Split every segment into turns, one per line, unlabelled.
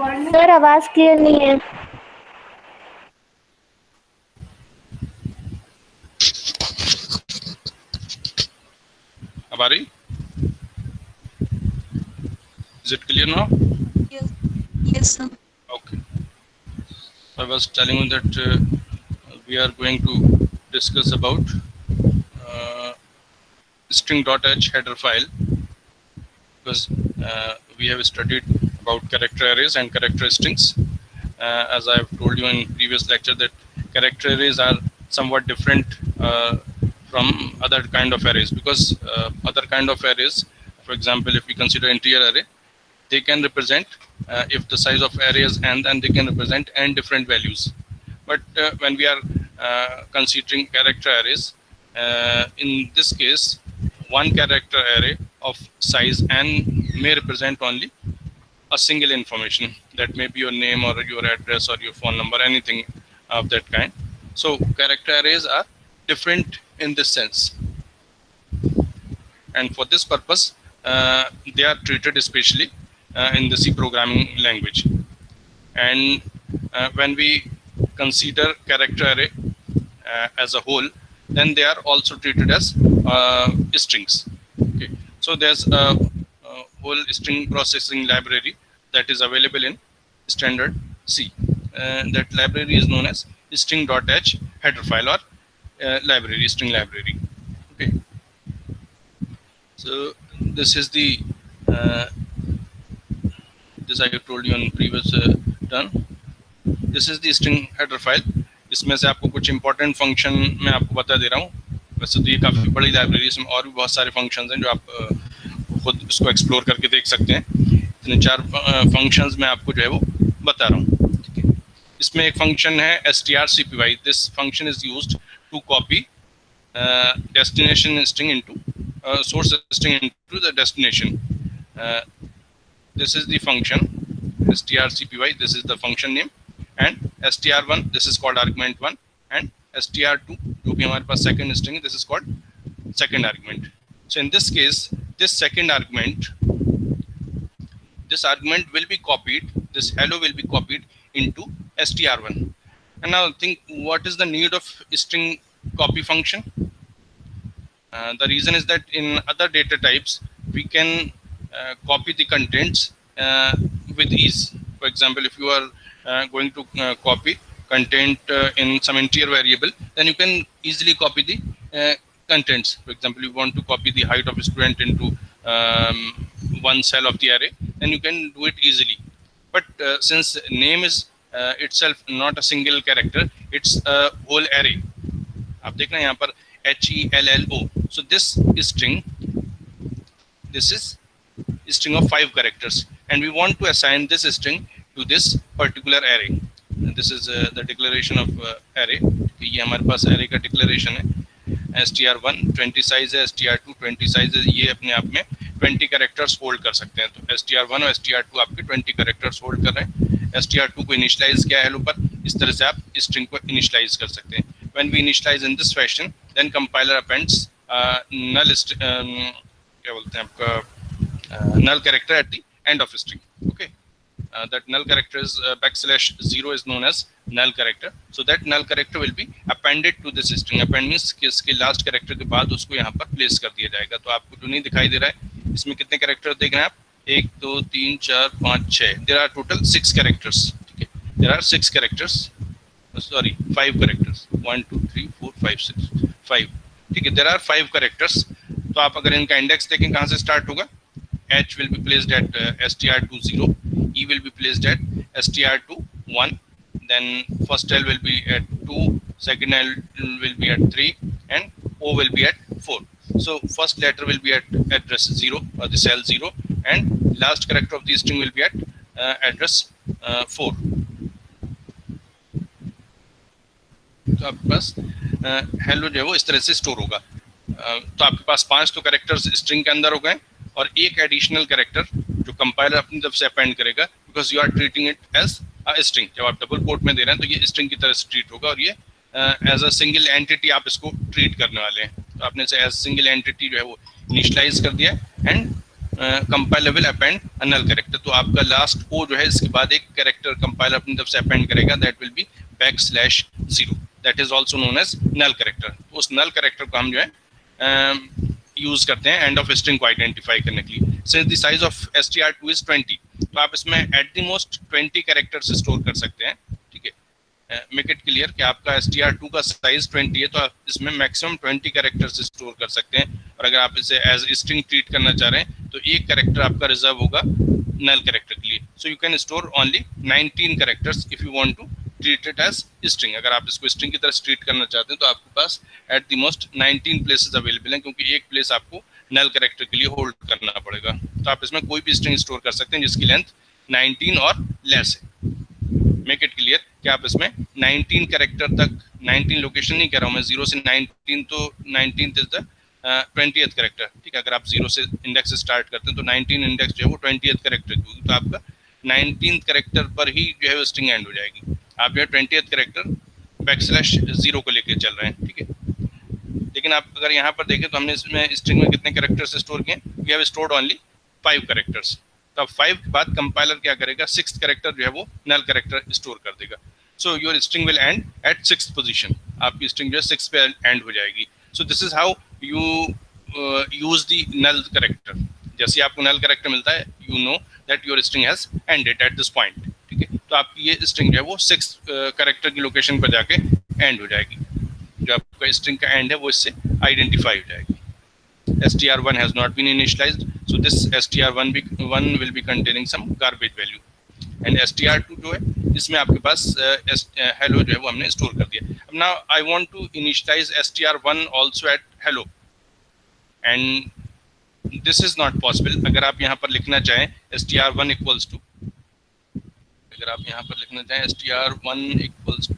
Sir आवाज clear नहीं है।
अब आ रही? Is it clear now?
Yes, yes, sir.
Okay. I was telling you that we are going to discuss about string.h header file, because we have studied about character arrays and character strings. As I have told you in previous lecture, that character arrays are somewhat different from other kind of arrays, because other kind of arrays, for example, if we consider integer array, they can represent, if the size of array is n, then they can represent n different values. But when we are considering character arrays, in this case, one character array of size n may represent only a single information, that may be your name or your address or your phone number, anything of that kind. So character arrays are different in this sense, and for this purpose they are treated especially in the C programming language. And when we consider character array as a whole, then they are also treated as strings. Okay. So there's a whole string processing library that is available in standard C. That library is known as string.h header file, or library, string library. Okay. So this is the this I have told you in previous turn. This is the string header file. इसमें से आपको कुछ important function मैं आपको बता दे रहा हूँ. वैसे तो ये काफ़ी बड़ी लाइब्रेरी, इसमें और भी बहुत सारे फंक्शंस हैं जो आप खुद इसको एक्सप्लोर करके देख सकते हैं. इतने 4 फंक्शंस मैं आपको जो है वो बता रहा हूँ. ठीक है. इसमें एक फंक्शन है strcpy. This function is used to copy destination string into source string into the destination. This is the function strcpy. This is the function name, and str1, this is called argument 1, and str2 जो भी हमारे पास second string है, this is called second argument. So in this case, this second argument, this argument will be copied, this hello will be copied into str1. And now think, what is the need of string copy function? The reason is that in other data types we can copy the contents with ease. For example, if you are going to copy content in some integer variable, then you can easily copy the contents. For example, you want to copy the height of a student into one cell of the array, then you can do it easily. But since name is itself not a single character, it's a whole array. आप देख रहे हैं यहाँ पर HELLO. So this string, this is a string of 5 characters, and we want to assign this string to this particular array. And this is the declaration of array. ये हमारे पास array का declaration है. str1 20 size है, str2 20 size है. ये अपने आप में 20 characters hold कर सकते हैं. तो str1 और str2 आपके 20 characters hold कर रहे हैं. str2 को initialize किया है hello पर, इस तरह से आप string को initialize कर सकते हैं. When we initialize in this fashion, then compiler appends null क्या बोलते हैं आपका null character at the end of string. Okay. That null character is \0 is known as null character. So that null character will be appended to this string. Append means कि इसके last character के बाद उसको यहाँ पर place कर दिया जाएगा. तो आपको जो नहीं दिखाई दे रहा है, इसमें कितने character देख रहे हैं आप? 1 2 3 4 5 6. There are total 6 characters. ठीक है. There are 6 characters. Sorry, 5 characters. 1 2 3 4 5 6 5. ठीक है. There are 5 characters. तो आप अगर इनका इंडेक्स देखें कहाँ से स्टार्ट होगा? H will be placed at str2 0, E will be placed at str2 1, then first L will be at 2, second L will be at 3, and O will be at 4. So first letter will be at address 0 or the cell 0, and last character of the string will be at address 4. तो आपके पास hello जो है वो इस तरह से store होगा. तो आपके पास 5 तो कैरेक्टर्स स्ट्रिंग के अंदर हो गए, और एक एडिशनल कैरेक्टर जो कंपाइलर अपनी तरफ से अपेंड करेगा, because you are treating it as a string. जब आप डबल कोट में दे रहे हैं तो ये स्ट्रिंग की तरह से ट्रीट होगा, और ये एज अ सिंगल एंटिटी आप इसको ट्रीट करने वाले हैं. तो आपने से एज सिंगल एंटिटी जो है वो इनिशियलाइज कर दिया है, and compiler will append a null character. तो आपका लास्ट ओ जो है इसके बाद एक कैरेक्टर कंपाइलर अपनी तरफ से अपेंड करेगा, that will be \0, that is also known as null character. तो उस नल कैरेक्टर को हम जो है यूज करते हैं एंड ऑफ स्ट्रिंग को आइडेंटिफाई करने के लिए। Since the size of str2 is 20, तो आप इसमें eight the most 20 characters store कर सकते हैं। ठीक है, मेक इट क्लियर कि आपका str2 का साइज 20 है, तो आप इसमें मैक्सिमम 20 कैरेक्टर्स स्टोर कर सकते हैं। और अगर आप इसे एज स्ट्रिंग ट्रीट करना चाह रहे हैं तो एक कैरेक्टर आपका रिजर्व होगा नल कैरेक्टर के लिए। So you can store only 19 characters if you want to treat it as string. अगर आप इसको स्ट्रिंग की तरह ट्रीट करना चाहते हैं तो आपके पास at the most 19 places available हैं, क्योंकि एक प्लेस आपको नल कैरेक्टर के लिए होल्ड करना पड़ेगा। तो आप इसमें कोई भी स्ट्रिंग स्टोर कर सकते हैं जिसकी लेंथ 19 और लेस है। मेक इट क्लियर कि आप इसमें 19 कैरेक्टर तक, 19 लोकेशन नहीं कह रहा हूँ मैं, 0 से 19, तो 19 इज द 20th कैरेक्टर। ठीक है, अगर आप 0 से इंडेक्स स्टार्ट करते हैं तो 19 इंडेक्स जो है वो 20th कैरेक्टर की होगी, तो आपका 19th कैरेक्टर पर ही जो है वो स्ट्रिंग एंड हो जाएगी। आप जो है 20th कैरेक्टर \0 को लेकर चल रहे हैं। ठीक है, लेकिन आप अगर यहाँ पर देखें तो हमने इसमें स्ट्रिंग में कितने कैरेक्टर्स स्टोर किए, we have stored only 5 characters. तो अब 5 के बाद कंपाइलर क्या करेगा, 6th कैरेक्टर जो है वो नल कैरेक्टर स्टोर कर देगा। So your string will end at 6th position, आपकी स्ट्रिंग जो है 6 पे एंड हो जाएगी। So this is how you use the null character. जैसे आपको नल कैरेक्टर मिलता है, you know that your string has ended at this point. ठीक है, तो आपकी ये स्ट्रिंग जो है वो 6th कैरेक्टर की लोकेशन पर जाके एंड हो जाएगी। जो आपका स्ट्रिंग का एंड है वो इससे आइडेंटिफाई हो जाएगी। str1 has not been initialized, so this str1 will be containing some garbage value, and str2 जो है इसमें आपके पास hello जो है वो हमने स्टोर कर दिया। अब now I want to initialize str1 also at hello, and this is not possible। अगर आप यहाँ पर लिखना चाहें str1 equals to, अगर आप यहाँ पर लिखना चाहें str1 equals to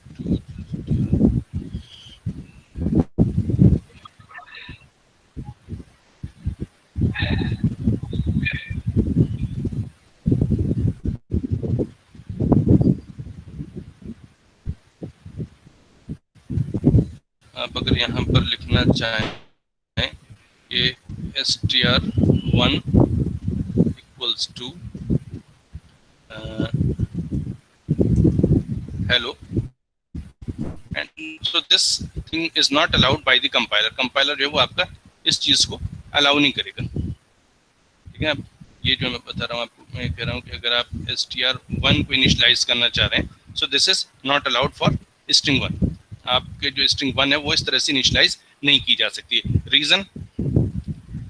आप अगर यहाँ पर लिखना चाहें कि str1 equals to hello, and so this thing is not allowed by the compiler। Compiler जो है वो आपका इस चीज को अलाउ नहीं करेगा। ठीक है, ये जो मैं बता रहा हूँ आपको, मैं कह रहा हूँ कि अगर आप str1 को इनिशियलाइज करना चाह रहे हैं, सो this is not allowed for string 1। आपके जो स्ट्रिंग 1 है वो इस तरह से इनिशियलाइज नहीं की जा सकती। Reason,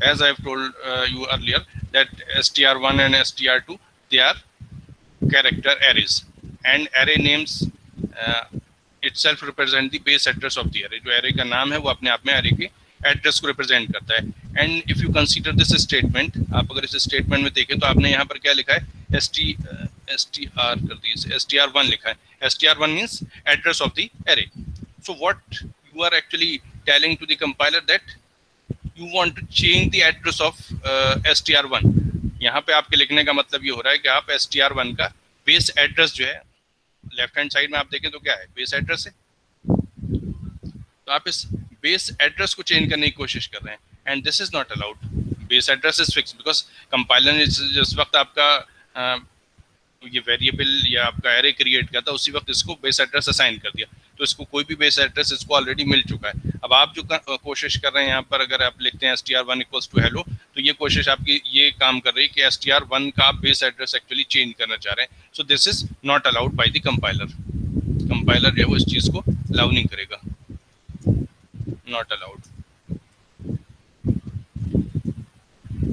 as I have told you earlier, that str1 and str2 they are character arrays, and array names itself represent the base address of the array। जो array का नाम है वो अपने आप में array के एड्रेस को रिप्रेजेंट करता है। And if you consider this statement, आप अगर इस स्टेटमेंट में देखें तो आपने यहाँ पर क्या लिखा है, str कर दिए, str1 लिखा है। str1 means address of the array। So what you are actually telling to the compiler that you want to change the address of str1। यहाँ पे आपके लिखने का मतलब ये हो रहा है कि आप str1 का बेस एड्रेस जो है, लेफ्ट हैंड साइड में आप देखें तो क्या है, बेस एड्रेस है, तो आप इस बेस एड्रेस को चेंज करने की कोशिश कर रहे हैं, and this is not allowed. Base address is fix because compiler ने जिस वक्त आपका ये वेरिएबल या आपका एरे क्रिएट किया था उसी वक्त इसको बेस एड्रेस असाइन कर दिया, तो इसको कोई भी बेस एड्रेस इसको ऑलरेडी मिल चुका है। अब आप जो कोशिश कर रहे हैं यहाँ पर, अगर आप लिखते हैं str1 equals to hello, तो ये कोशिश आपकी ये काम कर रही है कि str1 का आप बेस एड्रेस एक्चुअली चेंज करना चाह रहे हैं। सो this is not allowed by the compiler. Compiler जो है वो इस चीज़ को अलाउ नहीं करेगा, नॉट अलाउड।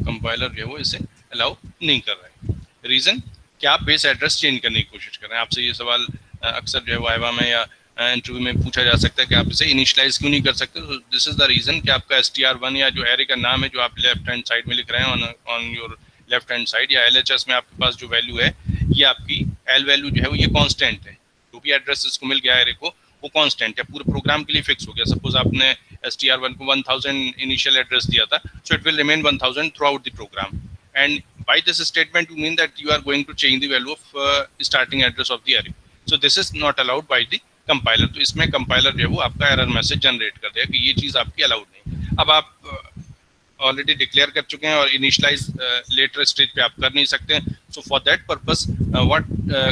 कंपाइलर जो है वो इसे अलाउ नहीं कर रहा है। रीजन कि आप बेस एड्रेस चेंज करने की कोशिश कर रहे हैं। आपसे ये सवाल अक्सर जो है वाइवा में या इंटरव्यू में पूछा जा सकता है कि आप इसे इनिशियलाइज क्यों नहीं कर सकते। तो दिस इज द रीजन कि आपका str1 या जो एरे का नाम है जो आप लेफ्ट हैंड साइड में लिख रहे हैं on your left hand side, या LHS में आपके पास जो वैल्यू है, ये आपकी एल वैल्यू जो है वो ये कांस्टेंट है। जो भी एड्रेस इसको मिल गया एरे को वो कांस्टेंट है, पूरे प्रोग्राम के लिए फिक्स हो गया। सपोज आपने str1 को 1000 इनिशियल एड्रेस दिया था, so it will remain 1000 throughout the program, and by this statement you mean that you are going to change the value of starting address of the array। so this is not allowed by the compiler। तो इसमें compiler जो है वो आपका error message generate कर देगा कि ये चीज़ आपकी अलाउड नहीं। अब आप ऑलरेडी डिक्लेयर कर चुके हैं और इनिशियलाइज लेटर स्टेज पे आप कर नहीं सकते हैं. So for that purpose what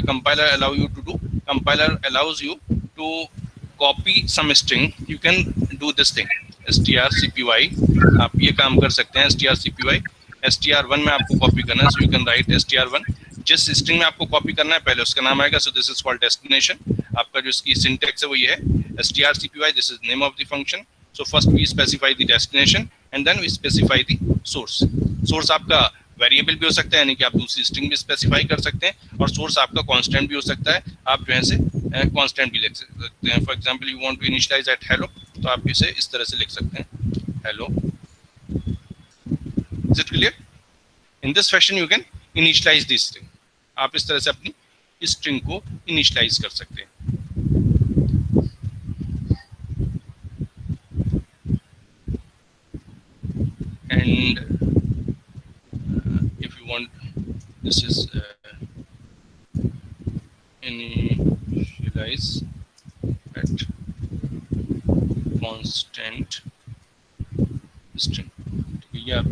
compiler allow you to do, compiler allows you to copy some string. You can do this thing strcpy. आप ये काम कर सकते हैं. strcpy str1 में आपको कॉपी करना है. So you can right str1. जिस स्ट्रिंग में आपको कॉपी करना है पहले उसका नाम आएगा. So this is called destination. आपका जो इसकी सिंटेक्स है वो ये है strcpy. This is name of the function. So first we specify the destination and then we specify the source. Source आपका वेरिएबल भी हो सकता है, यानी कि आप दूसरी स्ट्रिंग भी स्पेसिफाई कर सकते हैं, और सोर्स आपका कांस्टेंट भी हो सकता है. आप जो है से कांस्टेंट भी लिख सकते हैं. For example you want to initialise at hello, तो आप इसे इस तरह से लिख सकते हैं hello. Is it clear? In this fashion you can initialise this string. आप इस तरह से अपनी स्ट्रिंग को इनिशियलाइज कर सकते हैं. And if you want, this is initialize at constant string. ये आप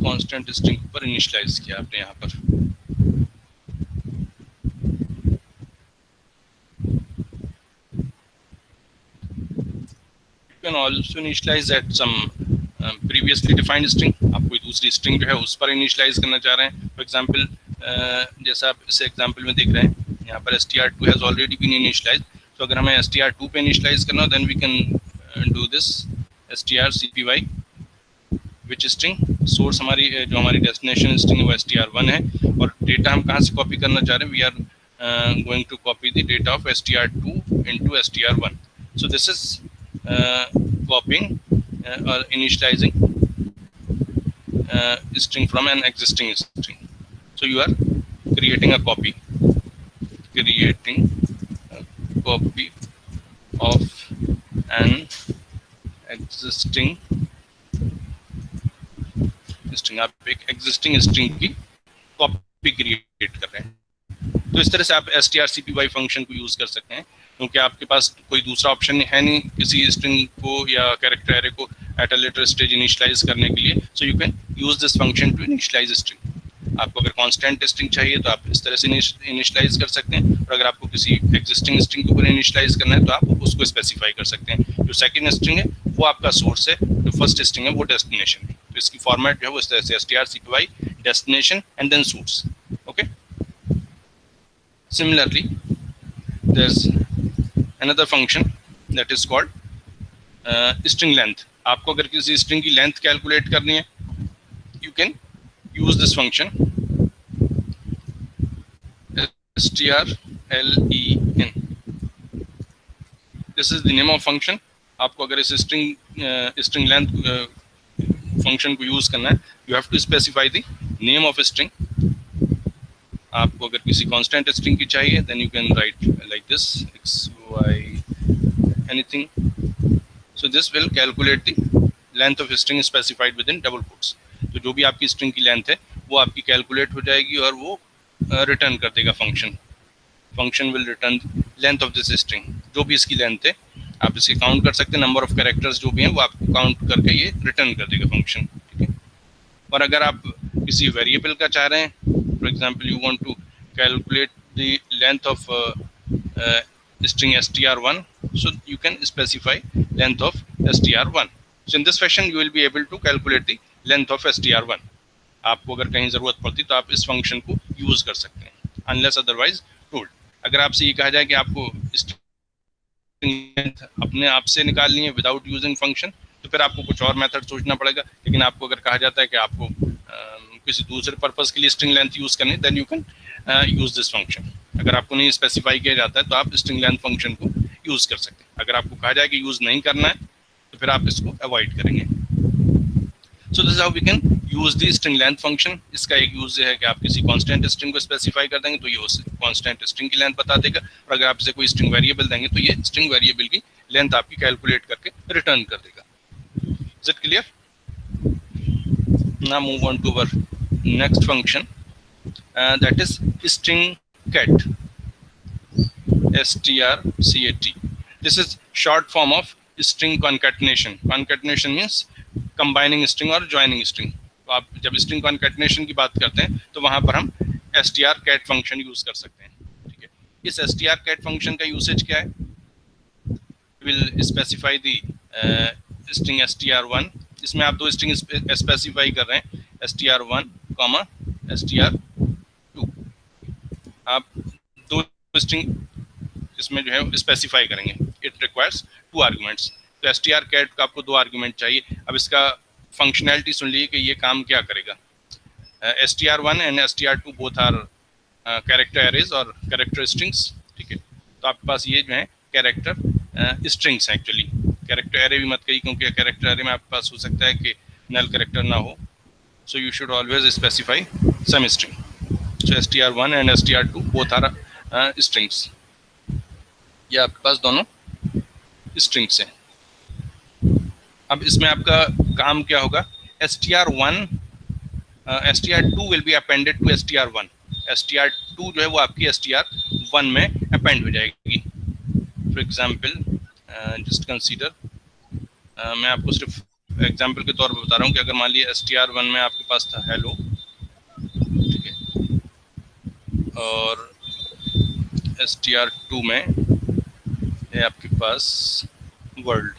constant string पर initialize किया आपने यहाँ पर. You can also initialize at some previously defined string. आप कोई दूसरी स्ट्रिंग जो है उस पर इनिशियलाइज करना चाह रहे हैं. फॉर एग्जांपल जैसा आप इस एग्जांपल में देख रहे हैं यहाँ पर str2 has already been initialised. तो अगर हमें str2 पे इनिशियलाइज करना हो then we can do this strcpy which string. Source हमारी जो हमारी डेस्टिनेशन स्ट्रिंग है वो str1 है, और डेटा हम कहाँ से कॉपी करना चाह रहे हैं. We are going to copy the data of str2 into str1. So this is copying or initializing string from an existing string. So you are creating a copy of an existing string. आप एक existing string की copy create कर रहे हैं. तो इस तरह से आप strcpy फंक्शन को यूज कर सकते हैं, क्योंकि आपके पास कोई दूसरा ऑप्शन है नहीं किसी स्ट्रिंग को या कैरेक्टर एरे को at a later stage initialise करने के लिए. So you can use this function to initialise string. आपको अगर कांस्टेंट स्ट्रिंग चाहिए तो आप इस तरह से इनिशियलाइज कर सकते हैं, और अगर आपको किसी एग्जिस्टिंग स्ट्रिंग को इनिशियलाइज करना है तो आप उसको स्पेसिफाई कर सकते हैं. जो सेकंड स्ट्रिंग है वो आपका सोर्स है, जो फर्स्ट स्ट्रिंग है वो डेस्टिनेशन है. तो इसकी फॉर्मेट जो है वो इस तरह से strcpy destination and then source. Okay. Similarly, there's another function that is called string length. आपको अगर किसी स्ट्रिंग की लेंथ कैलकुलेट करनी है, you can use this function strlen. This is the name of function. आपको अगर इस string length function को यूज करना है, you have to specify the name of a string. आपको अगर किसी कांस्टेंट स्ट्रिंग की चाहिए then you can write like this xy anything. So this will calculate the length of string specified within double quotes. तो जो भी आपकी string की लेंथ है वो आपकी कैलकुलेट हो जाएगी और वो रिटर्न कर देगा function will return length of this string. जो भी इसकी लेंथ है आप इसे काउंट कर सकते हैं. नंबर ऑफ कैरेक्टर्स जो भी हैं वो आपको काउंट करके ये रिटर्न कर देगा फंक्शन. ठीक है. और अगर आप किसी वेरिएबल का चाह रहे हैं, for example you want to calculate the length of string str1, so you can specify length of str1. So in this fashion you will be able to calculate the length of str1. आपको अगर कहीं ज़रूरत पड़ती तो आप इस function को use कर सकते हैं unless otherwise told. अगर आपसे ये कहा जाए कि आपको string length अपने आप से निकालनी है without using function, तो फिर आपको कुछ और मेथड सोचना पड़ेगा. लेकिन आपको अगर कहा जाता है कि आपको किसी दूसरे पर्पस के लिए स्ट्रिंग लेंथ यूज करनी, then you can use this function. अगर आपको नहीं स्पेसिफाई किया जाता है तो आप स्ट्रिंग लेंथ फंक्शन को यूज कर सकते हैं. अगर आपको कहा जाए कि यूज नहीं करना है तो फिर आप इसको अवॉइड करेंगे. So this is how we can use the string length function. इसका एक यूज है कि आप किसी कांस्टेंट स्ट्रिंग को स्पेसिफाई कर देंगे तो ये उस कांस्टेंट स्ट्रिंग की लेंथ बता देगा, और अगर आप इसे कोई स्ट्रिंग वेरिएबल देंगे तो ये स्ट्रिंग वेरिएबल की लेंथ आपकी कैलकुलेट करके रिटर्न कर देगा. Is it clear? Now move on to our next function, that is string cat. strcat. This is short form of string concatenation. Concatenation means combining string और joining string. तो आप जब string concatenation की बात करते हैं तो वहां पर हम str-cat फंक्शन यूज कर सकते हैं। ठीक है, इस str-cat फंक्शन का यूसेज क्या है? Will specify the string str1। इसमें आप दो स्ट्रिंग स्पेसिफाई कर रहे हैं, str1 कॉमा str2। आप दो स्ट्रिंग इसमें जो है स्पेसिफाई करेंगे। It requires 2 arguments. तो str-cat का आपको 2 आर्गुमेंट चाहिए। अब इसका फंक्शनैलिटी सुन लीजिए कि ये काम क्या करेगा। str1 and str2 both are character arrays और कैरेक्टर स्ट्रिंग्स। ठीक है, तो आपके पास ये जो है कैरेक्टर स्ट्रिंग्स हैं। एक्चुअली कैरेक्टर एरे भी मत कहिए, क्योंकि कैरेक्टर एरे में आपके पास हो सकता है कि नल कैरेक्टर ना हो। So you should always specify some string. So str1 and str2 both are strings. ये आपके पास दोनों स्ट्रिंग्स हैं। अब इसमें आपका काम क्या होगा? str2 will be appended to str1। str2 जो है वो आपकी str1 में अपेंड हो जाएगी। फॉर एग्जाम्पल जस्ट कंसीडर, मैं आपको सिर्फ एग्जाम्पल के तौर पर बता रहा हूँ कि अगर मान लीजिए str1 में आपके पास था हेलो, ठीक है, और str2 में है आपके पास वर्ल्ड,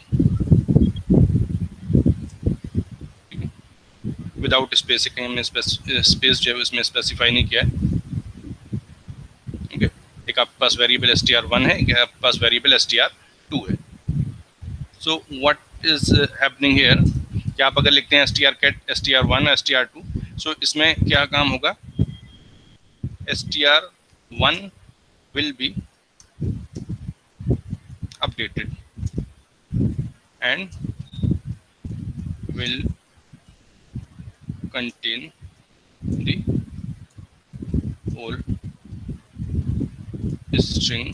विदाउट स्पेस। कहीं हमने स्पेस जो है उसमें स्पेसिफाई नहीं किया है। ठीक है, एक आपके पास वेरिएबल str1 है, एक आपके पास वेरिएबल str2 है। सो व्हाट इज हैपनिंग हियर कि आप अगर लिखते हैं str-cat str1 str2, सो इसमें क्या काम होगा? str1 will be updated and will contain the whole string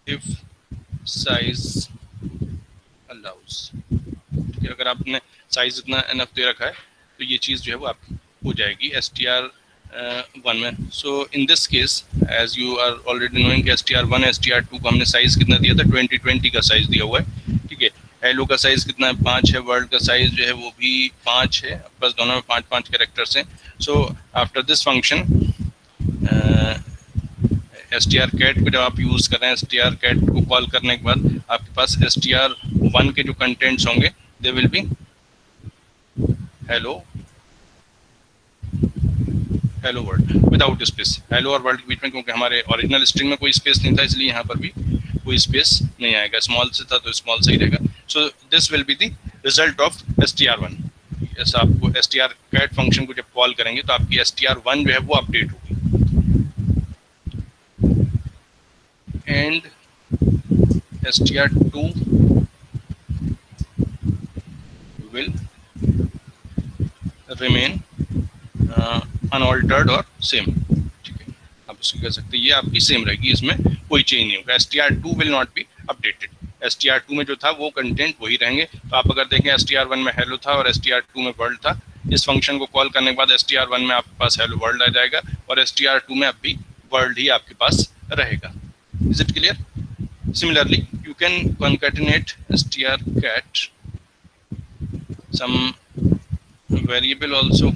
if size allows। ठीक है, अगर आपने साइज इतना एनफ दे रखा है तो ये चीज़ जो है वो आपकी हो जाएगी str1 में। So in this case as you are already knowing कि str1 str2 को हमने साइज कितना दिया था? 2020 का साइज दिया हुआ है। ठीक है, हेलो का साइज कितना है? 5 है। वर्ल्ड का साइज जो है वो भी 5 है। बस दोनों में 5-5 कैरेक्टर्स हैं। So after this function str-cat को जब आप यूज़ कर रहे हैं, str-cat को कॉल करने के बाद आपके पास str1 के जो कंटेंट्स होंगे they will be hello, hello world without space. Hello और वर्ल्ड के बीच में, क्योंकि हमारे ओरिजिनल स्ट्रिंग में कोई स्पेस नहीं था, इसलिए यहाँ पर भी कोई स्पेस नहीं आएगा। स्मॉल से था तो स्मॉल से ही रहेगा। So this will be the result of str1। ऐसा आपको str-cat फंक्शन को जब कॉल करेंगे तो आपकी str1 जो है वो अपडेट होगी and str2 will remain unaltered और सेम। ठीक है, आप उसको कह सकते हैं ये आपकी सेम रहेगी, इसमें कोई चेंज नहीं होगा। str2 will not be updated. str2 में जो था वो कंटेंट वही रहेंगे। तो आप अगर देखें str1 में हेलो था और str2 में वर्ल्ड था। इस फंक्शन को कॉल करने के बाद str1 में आपके पास हेलो वर्ल्ड आ जाएगा और str2 में अब भी वर्ल्ड ही आपके पास रहेगा। Is it clear? Similarly you can concatenate str-cat some variable also,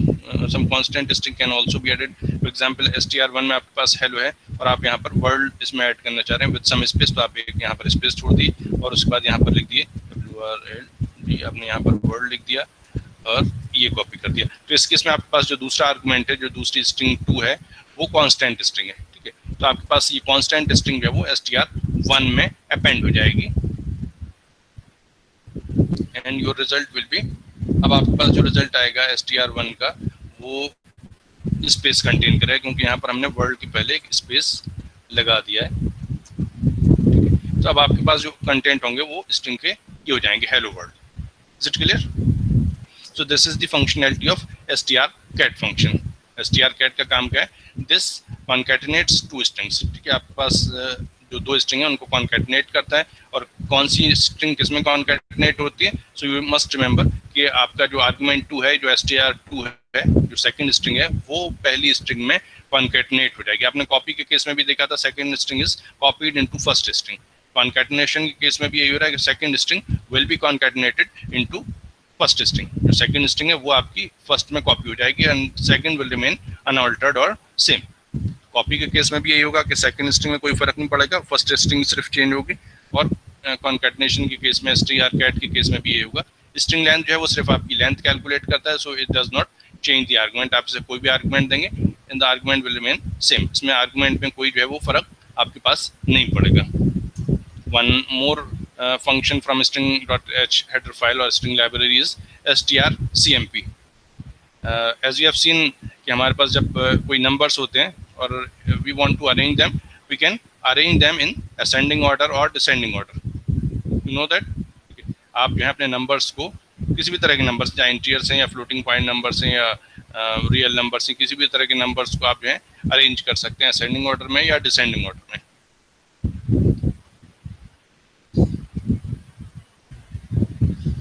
some constant string can also be added। For example str1 में आपके पास हेलो है और आप यहाँ पर वर्ल्ड इसमें ऐड करना चाह रहे हैं विद सम स्पेस, तो आप एक यहाँ पर स्पेस छोड़ दी और उसके बाद यहाँ पर लिख दिए WRLD, आपने यहाँ पर वर्ल्ड लिख दिया और ये कॉपी कर दिया। तो इस केस में आपके पास जो दूसरा आर्गुमेंट है, जो दूसरी स्ट्रिंग 2 है, वो कांस्टेंट स्ट्रिंग है। ठीक है, तो आपके पास ये कांस्टेंट स्ट्रिंग जो है वो str1 में अपेंड हो जाएगी and your result will be, अब आपके पास जो रिजल्ट आएगा str1 का वो स्पेस कंटेन करेगा, क्योंकि यहाँ पर हमने वर्ल्ड के पहले एक स्पेस लगा दिया है। तो अब आपके पास जो कंटेंट होंगे वो स्ट्रिंग के ये हो जाएंगे hello world. Is it clear? So this is the functionality of str-cat function. str-cat का काम क्या है? This concatenates 2 strings. ठीक है, आपके पास जो 2 स्ट्रिंग है उनको कॉन्कैटिनेट करता है। और कौन सी स्ट्रिंग किसमें कॉन्कैटिनेट होती है? सो यू मस्ट रिमेंबर कि आपका जो आर्गुमेंट 2 है, जो str2 है, जो सेकंड स्ट्रिंग है, वो पहली स्ट्रिंग में कॉन्कैटिनेट हो जाएगी। आपने कॉपी के केस में भी देखा था, second string is copied into first string. Concatenation के केस में भी यही हो रहा है कि second string will be concatenated into first string, जो सेकंड स्ट्रिंग है वो आपकी फर्स्ट में कॉपी हो जाएगी and second will remain unaltered और सेम। कॉपी के केस में भी यही होगा कि सेकंड स्ट्रिंग में कोई फर्क नहीं पड़ेगा, फर्स्ट स्ट्रिंग सिर्फ चेंज होगी, और कॉन्कैटिनेशन के केस में, str-cat के केस में भी यही होगा। स्ट्रिंग लेंथ जो है वो सिर्फ आपकी लेंथ कैलकुलेट करता है, so it does not change the argument. आप इसे कोई भी आर्गुमेंट देंगे and the argument will remain same, इसमें आर्गुमेंट में कोई जो है वो फर्क आपके पास नहीं पड़ेगा। One more function from string.h header file or string library is strcmp. As you have seen कि हमारे पास जब कोई numbers होते हैं और we want to arrange them, we can arrange them in ascending order or descending order. You know that? आप जो है अपने numbers को, किसी भी तरह के numbers, चाहे integers हैं या floating point numbers हैं या real numbers हैं, किसी भी तरह के numbers को आप जो है arrange कर सकते हैं ascending order में या descending order में।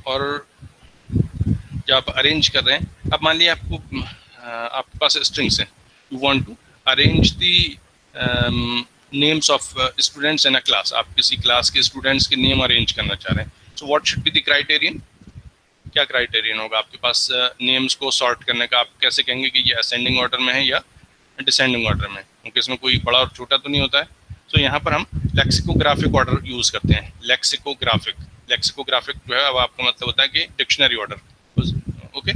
और जब आप अरेंज कर रहे हैं, अब मान लिया आपके पास स्ट्रिंग्स हैं, you want to arrange the names of students in a class, आप किसी क्लास के स्टूडेंट्स के नेम अरेंज करना चाह रहे हैं, so what should be the criterion? क्या क्राइटेरियन होगा आपके पास नेम्स को सॉर्ट करने का? आप कैसे कहेंगे कि ये असेंडिंग ऑर्डर में है या डिसेंडिंग ऑर्डर में, क्योंकि इसमें कोई बड़ा और छोटा तो नहीं होता है। तो यहाँ पर हम लेक्सिकोग्राफिक ऑर्डर यूज करते हैं। लेक्सिकोग्राफिक जो है अब आपका मतलब होता है कि डिक्शनरी ऑर्डर, ओके।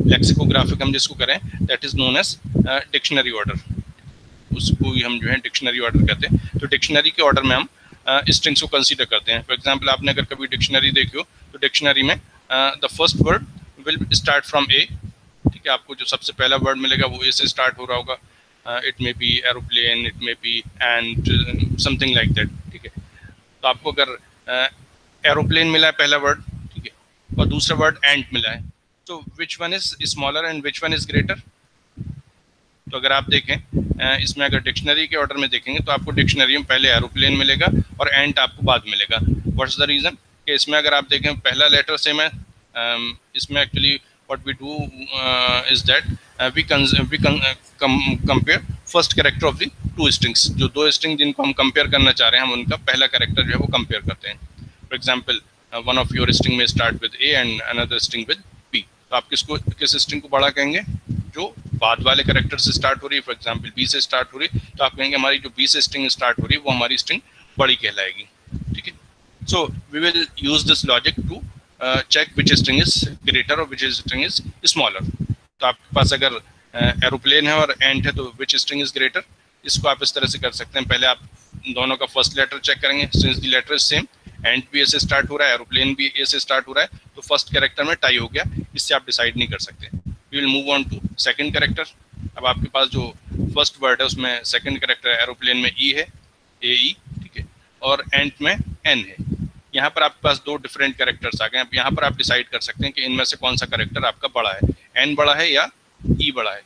लेक्सिकोग्राफिक हम जिसको करें that is known as dictionary order, उसको ही हम जो है डिक्शनरी ऑर्डर कहते हैं। तो डिक्शनरी के ऑर्डर में हम स्ट्रिंग्स को कंसीडर करते हैं। फॉर एग्जांपल आपने अगर कभी डिक्शनरी देखी हो तो डिक्शनरी में the first word will start from A, ठीक है। आपको जो सबसे पहला वर्ड मिलेगा वो ए से स्टार्ट हो रहा होगा, it may be aeroplane, it may be and something like that, ठीक है। तो आपको अगर एरोप्लेन मिला है पहला वर्ड, ठीक है, और दूसरा वर्ड एंट मिला है, तो which one is smaller and which one is greater? तो अगर आप देखें इसमें अगर डिक्शनरी के ऑर्डर में देखेंगे तो आपको डिक्शनरी में पहले एरोप्लेन मिलेगा और एंट आपको बाद मिलेगा। What's the reason? कि इसमें अगर आप देखें पहला लेटर सेम है, इसमें actually what we do is that we compare first character of the two strings. जो दो स्ट्रिंग जिनको हम कंपेयर करना चाह रहे हैं, हम उनका पहला कैरेक्टर जो है वो कंपेयर करते हैं। For example one of your string में start with A and another string with B, तो आप किस स्ट्रिंग को बड़ा कहेंगे? जो बाद वाले कैरेक्टर से स्टार्ट हो रही है, फॉर एग्जाम्पल बी से स्टार्ट हो रही है, तो आप कहेंगे हमारी जो बी से स्ट्रिंग स्टार्ट हो रही है वो हमारी स्ट्रिंग बड़ी कहलाएगी, ठीक है। So we will use this logic to check which string is greater और विच स्ट्रिंग इज स्मॉलर। तो आपके पास अगर एरोप्लेन है और एंट है तो विच स्ट्रिंग इज ग्रेटर? इसको आप इस तरह से कर सकते हैं, पहले आप दोनों का फर्स्ट लेटर चेक करेंगे, since the letter is same, ant भी ए से स्टार्ट हो रहा है, एरोप्लेन भी ए से स्टार्ट हो रहा है, तो फर्स्ट कैरेक्टर में टाई हो गया, इससे आप डिसाइड नहीं कर सकते। We will move on to second character. अब आपके पास जो फर्स्ट वर्ड है उसमें सेकंड कैरेक्टर एरोप्लेन में ई है, ए ई, ठीक है, और एंट में एन है। यहाँ पर आपके पास दो डिफरेंट कैरेक्टर्स आ गए। अब यहाँ पर आप डिसाइड कर सकते हैं कि इनमें से कौन सा कैरेक्टर आपका बड़ा है, एन बड़ा है या ई बड़ा है।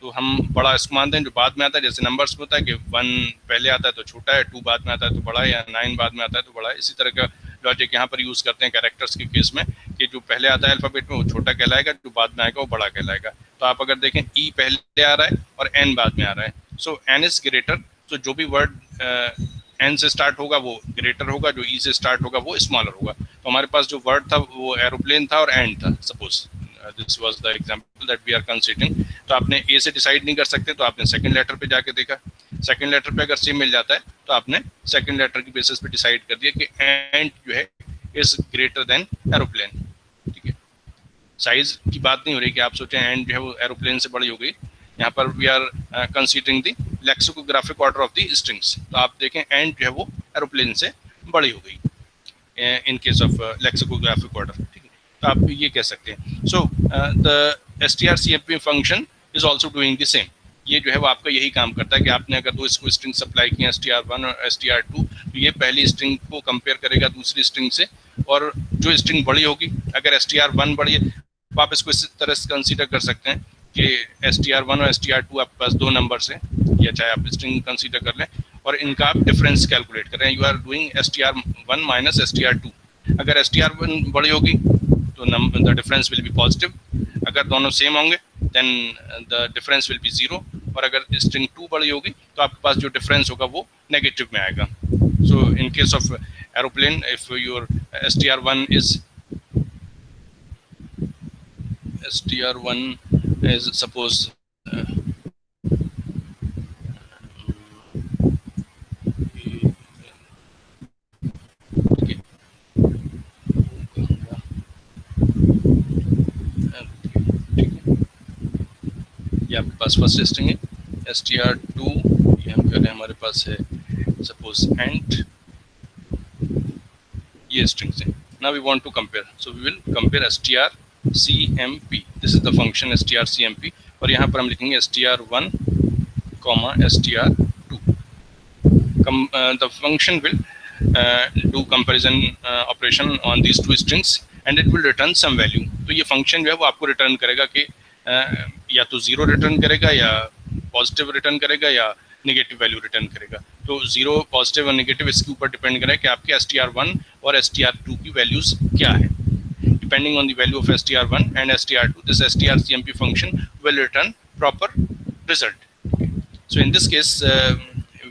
तो हम बड़ा इसको मानते हैं जो बाद में आता है, जैसे नंबर्स में होता है कि 1 पहले आता है तो छोटा है, 2 बाद में आता है तो बड़ा है, या 9 बाद में आता है तो बड़ा है। इसी तरह का लॉजिक यहाँ पर यूज़ करते हैं कैरेक्टर्स के केस में कि जो पहले आता है अल्फ़ाबेट में वो छोटा कहलाएगा, जो बाद में आएगा वो बड़ा कहलाएगा। तो आप अगर देखें ई पहले आ रहा है और एन बाद में आ रहा है, सो एन इज ग्रेटर। तो जो भी वर्ड एन से स्टार्ट होगा वो ग्रेटर होगा, जो ई से स्टार्ट होगा वो स्मॉलर होगा। तो हमारे पास जो वर्ड था वो एरोप्लेन था और एंड था, suppose this was the example that we are considering. तो आपने ए से डिसाइड नहीं कर सकते, तो आपने सेकंड लेटर पे जाके देखा, सेकंड लेटर पे अगर सेम मिल जाता है तो आपने सेकंड लेटर की बेसिस पे डिसाइड कर दिया कि एंड जो है इज ग्रेटर देन एरोप्लेन, ठीक है। साइज की बात नहीं हो रही कि आप सोचें एंड जो है वो एरोप्लेन से बड़ी हो गई। यहाँ पर we are considering the lexicographic order of the strings. तो आप देखें एंड जो है वो एरोप्लेन से बड़ी हो गई इन केस ऑफ लेक्सिकोग्राफिक ऑर्डर, ठीक है। तो आप ये कह सकते हैं। So the strcmp function is also doing the same. ये जो है वो आपका यही काम करता है कि आपने अगर दो इसको स्ट्रिंग सप्लाई की str1 और str2, तो ये पहली स्ट्रिंग को कंपेयर करेगा दूसरी स्ट्रिंग से, और जो स्ट्रिंग बड़ी होगी, अगर str1 बड़ी है तो आप इसको इस तरह से कंसीडर कर सकते हैं कि str1 और str2 आपके पास दो नंबर्स हैं, या चाहे आप स्ट्रिंग कंसीडर कर लें, और इनका आप डिफरेंस कैलकुलेट कर रहे हैं। You are doing str1 minus str2। अगर str1 बड़ी होगी तो the difference will be positive, अगर दोनों सेम होंगे then the difference will be 0, और अगर स्ट्रिंग 2 बड़ी होगी तो आपके पास जो डिफरेंस होगा वो नेगेटिव में आएगा। So in case of aeroplane, if your str1 is str1 is suppose ये आपके पास फर्स्ट स्ट्रिंग है। str2 ये हम कह रहे हैं हमारे पास है सपोज एंड, ये स्ट्रिंग्स हैं। Now we want to compare, so we will compare strcmp, this is the function strcmp, और यहाँ पर हम लिखेंगे str1 str2। the function will do comparison operation on these two strings and it will return some value। तो ये function जो है वो आपको रिटर्न करेगा कि या तो जीरो रिटर्न करेगा या पॉजिटिव रिटर्न करेगा या नेगेटिव वैल्यू रिटर्न करेगा। तो जीरो, पॉजिटिव और नेगेटिव इसके ऊपर डिपेंड करेगा कि आपके str1 और str2 की वैल्यूज क्या है। Depending on the value of str1 and str2, this strcmp function will return proper result. So in this case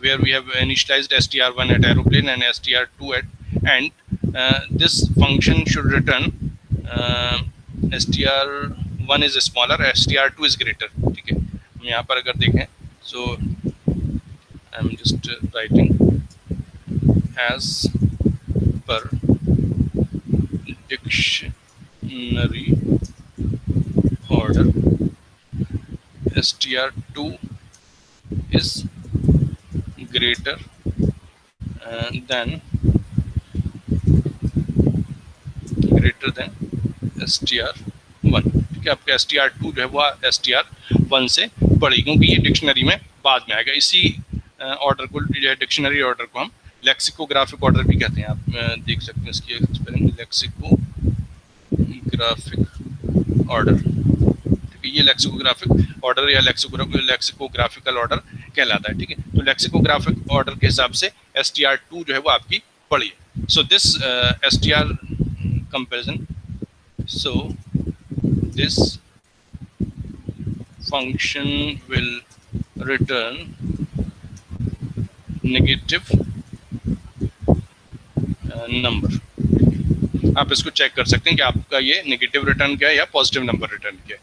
where we have initialized str1 at aeroplane and str2 at and this function should return str1 is smaller, str2 is greater। ठीक है, हम यहाँ पर अगर देखें, so I'm just writing as per dictionary order str2 is greater than str1। ठीक है, आपका str2 जो है वो str1 से बड़ी, क्योंकि ये डिक्शनरी में बाद में आएगा। इसी ऑर्डर को जो है डिक्शनरी ऑर्डर को हम लेक्सिकोग्राफिक ऑर्डर भी कहते हैं। आप देख सकते हैं इसकी स्पेलिंग लेक्सिकोग्राफिक ऑर्डर। ठीक है, ये लेक्सिकोग्राफिक ऑर्डर या लेक्सिकोग्राफिकल ऑर्डर कहलाता है। ठीक है, तो लेक्सिकोग्राफिक ऑर्डर के हिसाब से str2 जो है वो आपकी बड़ी है। So this str comparison, so this function will return negative number। आप इसको चेक कर सकते हैं कि आपका ये नेगेटिव रिटर्न क्या है या पॉजिटिव नंबर रिटर्न क्या है।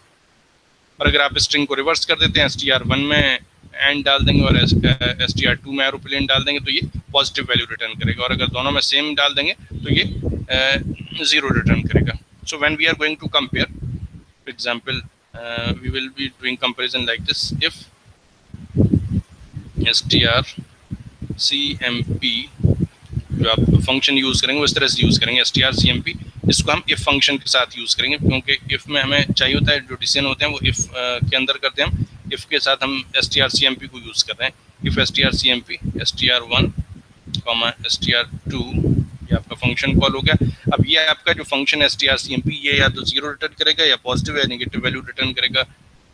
और अगर आप स्ट्रिंग को रिवर्स कर देते हैं, str1 में एंड डाल देंगे और str2 में एरोप्लेन डाल देंगे, तो ये पॉजिटिव वैल्यू रिटर्न करेगा, और अगर दोनों में सेम डाल देंगे तो ये जीरो रिटर्न करेगा। So when we are going to compare, for example, we will be doing comparison like this: if strcmp, जो आप फंक्शन यूज करेंगे वो इस तरह से यूज करेंगे, strcmp इसको हम if फंक्शन के साथ यूज करेंगे, क्योंकि if में हमें चाहिए होता है, जो डिसीजन होते हैं वो if के अंदर करते हैं हम, if के साथ हम strcmp को यूज कर रहे हैं। if strcmp str1 str2, ये आपका फंक्शन कॉल हो गया। अब ये आपका जो फंक्शन है strcmp, ये या तो जीरो रिटर्न करेगा या पॉजिटिव या नेगेटिव वैल्यू रिटर्न करेगा।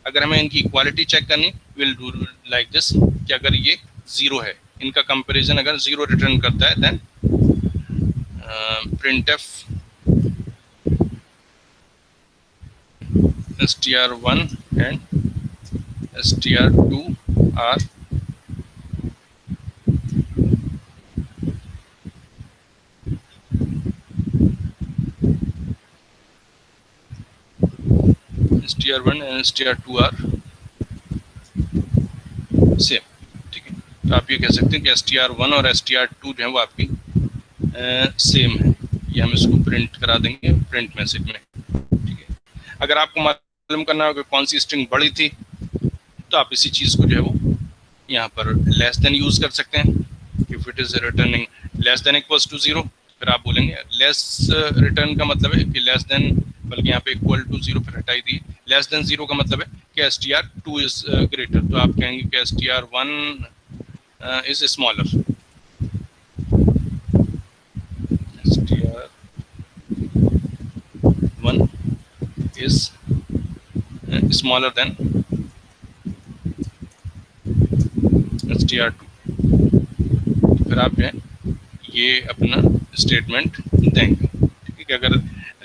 अगर हमें इनकी इक्वालिटी चेक करनी, विल डू लाइक दिस कि अगर ये जीरो है, इनका कंपैरिजन अगर जीरो रिटर्न करता है, then printf str1 and str2 are str1 and str2 are same। ठीक है, तो आप ये कह सकते हैं कि str1 और str2 जो है वो आपकी सेम है। ये हम इसको प्रिंट करा देंगे प्रिंट मैसेज में। ठीक है, अगर आपको मालूम करना हो कि कौन सी स्ट्रिंग बड़ी थी, तो आप इसी चीज़ को जो है वो यहाँ पर लेस देन यूज कर सकते हैं। If it is returning less then equals to zero, फिर आप बोलेंगे लेस रिटर्न का मतलब है कि लेस देन, बल्कि यहाँ पे इक्वल टू जीरो फिर हटाई दी, लेस देन जीरो का मतलब है कि str2 इज ग्रेटर, तो आप कहेंगे कि str1 is smaller, str1 is smaller than str2। फिर आप जो है ये अपना स्टेटमेंट देंगे। ठीक है, अगर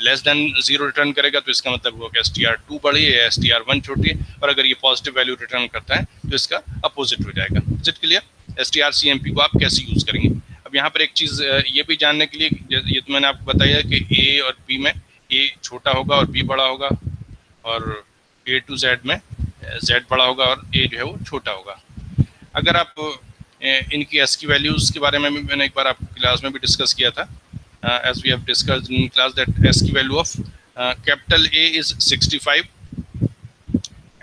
लेस देन जीरो रिटर्न करेगा तो इसका मतलब होगा कि str2 बड़ी है या str1 छोटी है, और अगर ये पॉजिटिव वैल्यू रिटर्न करता है तो इसका अपोजिट हो जाएगा। Is it clear? strcmp को आप कैसे यूज करेंगे। अब यहाँ पर एक चीज़ ये भी जानने के लिए, ये तो मैंने आपको बताया कि a और b में a छोटा होगा और b बड़ा होगा, और A to Z में Z बड़ा होगा और A जो है वो छोटा होगा। अगर आप इनकी S की वैल्यूज़ के बारे में भी मैंने एक बार आपको क्लास में भी डिस्कस किया था, as we have discussed in class that S की value of capital A is 65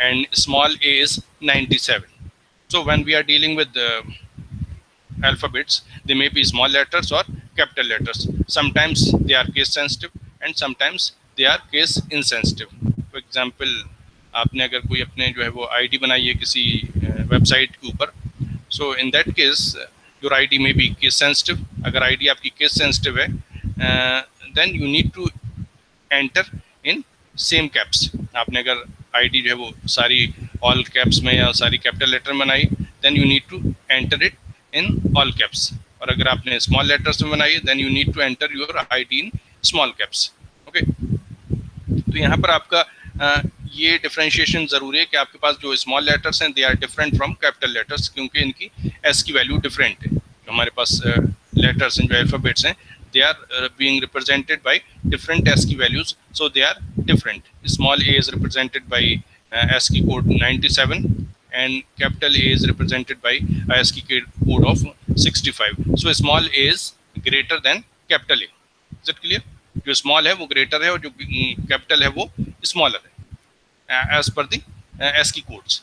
and small a is 97. So when we are dealing with alphabets, they may be small letters or capital letters. Sometimes they are case sensitive and sometimes they are case insensitive. For example, आपने अगर कोई अपने जो है वो ID बनाई है किसी वेबसाइट के ऊपर, so in that case your ID may be case sensitive. अगर ID आपकी case sensitive है, then you need to enter in same caps. आपने अगर ID जो है वो सारी all caps में या सारी capital letter में बनाई, then you need to enter it in all caps. और अगर आपने small letters में बनाई, then you need to enter your ID in small caps. Okay? तो यहाँ पर आपका ये डिफरेंशिएशन ज़रूरी है कि आपके पास जो स्मॉल लेटर्स हैं they are different from capital letters, क्योंकि इनकी एस की वैल्यू डिफरेंट है। जो हमारे पास लेटर्स हैं, जो अल्फ़ाबेट्स हैं, they are being represented by different ASCII values, so they are different. Small a is represented by ASCII code 97 and capital A is represented by ASCII code of 65. So small a is greater than capital A. Is it clear? जो small है वो greater है और जो capital है वो smaller है as per the ASCII codes.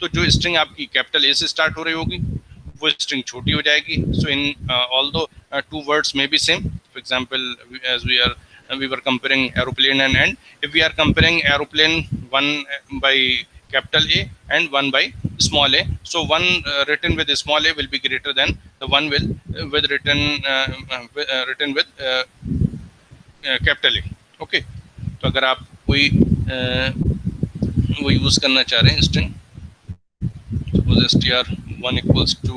तो जो string आपकी capital A से start हो रही होगी वो string छोटी हो जाएगी. So in although two words may be same, for example, as we were comparing aeroplane and end, if we are comparing aeroplane one by capital A and one by small a, so one written with small a will be greater than the one with written with capital A. Okay, तो अगर आप कोई वो use करना चाह रहे हैं string, suppose str1 equals to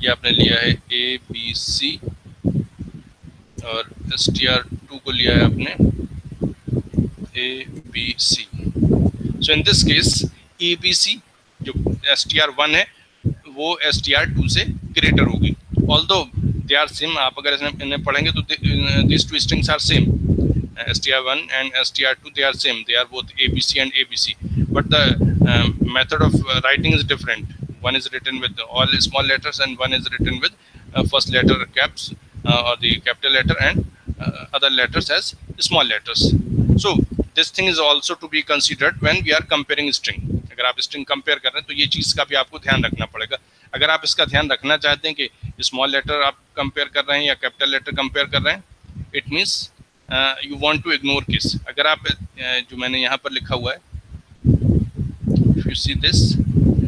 ये आपने लिया है A B C और str2 को लिया है आपने A B C. So in this case A B C जो str1 है वो str2 से greater होगी. Although they are same, आप अगर इन्हें पढ़ेंगे तो these two strings are same. str1 and str2 they are same. They are both ABC and ABC. But the method of writing is different. One is written with all small letters and one is written with first letter caps or the capital letter and other letters as small letters. So this thing is also to be considered when we are comparing string. अगर आप string compare कर रहे हैं तो ये चीज़ का भी आपको ध्यान रखना पड़ेगा. अगर आप इसका ध्यान रखना चाहते हैं कि small letter आप compare कर रहे हैं या capital letter compare कर रहे हैं, it means you want to ignore case. अगर आप जो मैंने यहाँ पर लिखा हुआ है, if you see this,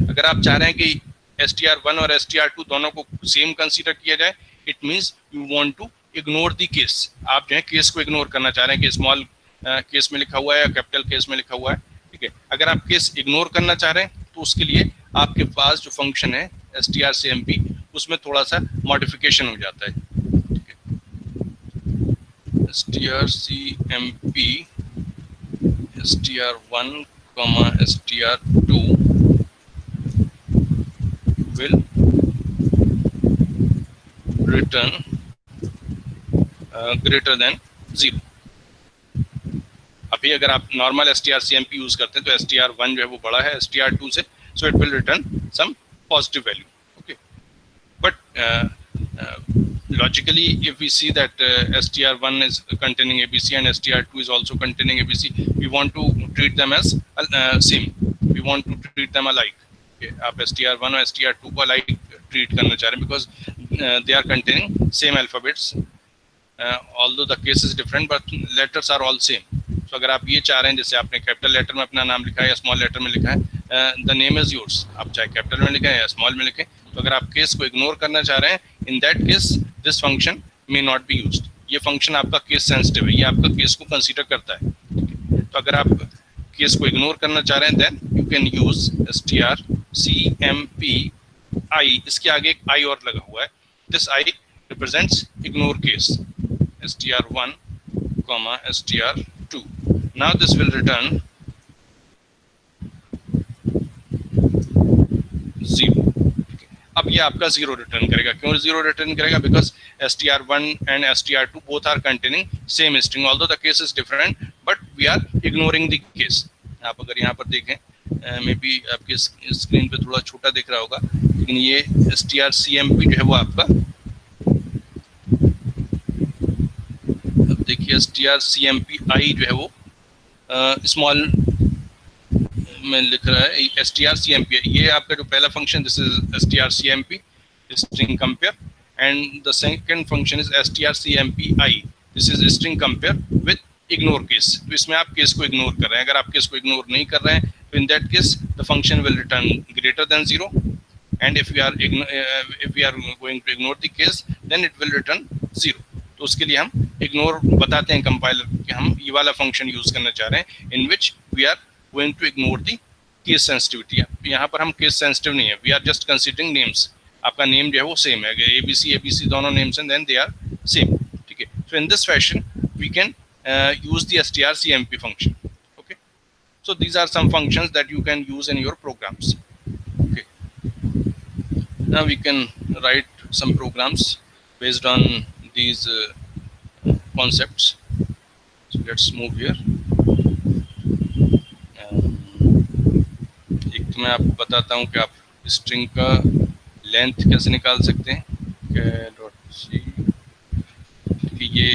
अगर आप चाह रहे हैं कि str1 और str2 दोनों को सेम कंसीडर किया जाए, it means you want to ignore the case. आप जो है केस को इग्नोर करना चाह रहे हैं कि स्मॉल केस में लिखा हुआ है या कैपिटल केस में लिखा हुआ है. ठीक है, अगर आप केस इग्नोर करना चाह रहे हैं तो उसके लिए आपके पास जो फंक्शन है strcmp, उसमें थोड़ा सा मॉडिफिकेशन हो जाता है. ठीक है, strcmp str1, str2 will return greater than 0. अभी अगर आप नॉर्मल strcmp यूज करते हैं तो str1 जो है वो बड़ा है str2 से, so it will return some positive value. Okay, but logically if we see that str1 is containing abc and str2 is also containing abc, we want to treat them as same. We want to treat them alike. Okay, आप str1 और str2 को alike treat करना चाह रहे हैं because they are containing same alphabets. Although the case is different, but letters are all same. So अगर आप ये चाह रहे हैं, जैसे आपने कैपिटल लेटर में अपना नाम लिखा है या स्मॉल लेटर में लिखा है, द नेम इज योर्स, आप चाहे कैपिटल में लिखें या स्मॉल में लिखें, तो अगर आप केस को इग्नोर करना चाह रहे हैं, इन that case this function may not be used. ये फंक्शन आपका केस सेंसिटिव है, ये आपका केस को कंसीडर करता है. तो अगर आप केस को इग्नोर करना चाह रहे हैं, then you can use strcmp i. इसके आगे एक i और लगा हुआ है, this i represents ignore case, str1 str2. Now this will return 0. अब ये आपका 0 रिटर्न करेगा. क्यों 0 रिटर्न करेगा? Because str1 and str2 both are containing same string, although the case is different, but we are ignoring the case. आप अगर यहाँ पर देखें, मे बी आपके स्क्रीन पे थोड़ा छोटा दिख रहा होगा, लेकिन ये strcmp जो है वो आपका, अब देखिए strcmp जो है वो स्मॉल में लिख रहा है strcmp, ये आपका जो पहला function, this is strcmp string compare, and the second function is strcmpi, this is string compare with ignore case. तो इसमें आप केस को इग्नोर कर रहे हैं, अगर आप केस को इग्नोर नहीं कर रहे हैं तो इन that case the function will return greater than 0, and if we are going to ignore the case then it will return 0. तो उसके लिए हम इग्नोर बताते हैं कंपाइलर कि हम ये वाला फंक्शन यूज करना चाह रहे हैं, in which we are going to ignore the case sensitivity. यहाँ पर हम केस सेंसिटिव नहीं है, we are just considering names. आपका नेम जो है वो सेम है, ABC दोनों नेम्स हैं, देन दे आर सेम. ठीक है, so in this fashion we can use the strcmp function. Okay, so these are some functions that you can use in your programs. Okay, now we can write some programs based on these concepts. So let's move here. एक तो मैं आपको बताता हूँ कि आप string का length कैसे निकाल सकते हैं. ये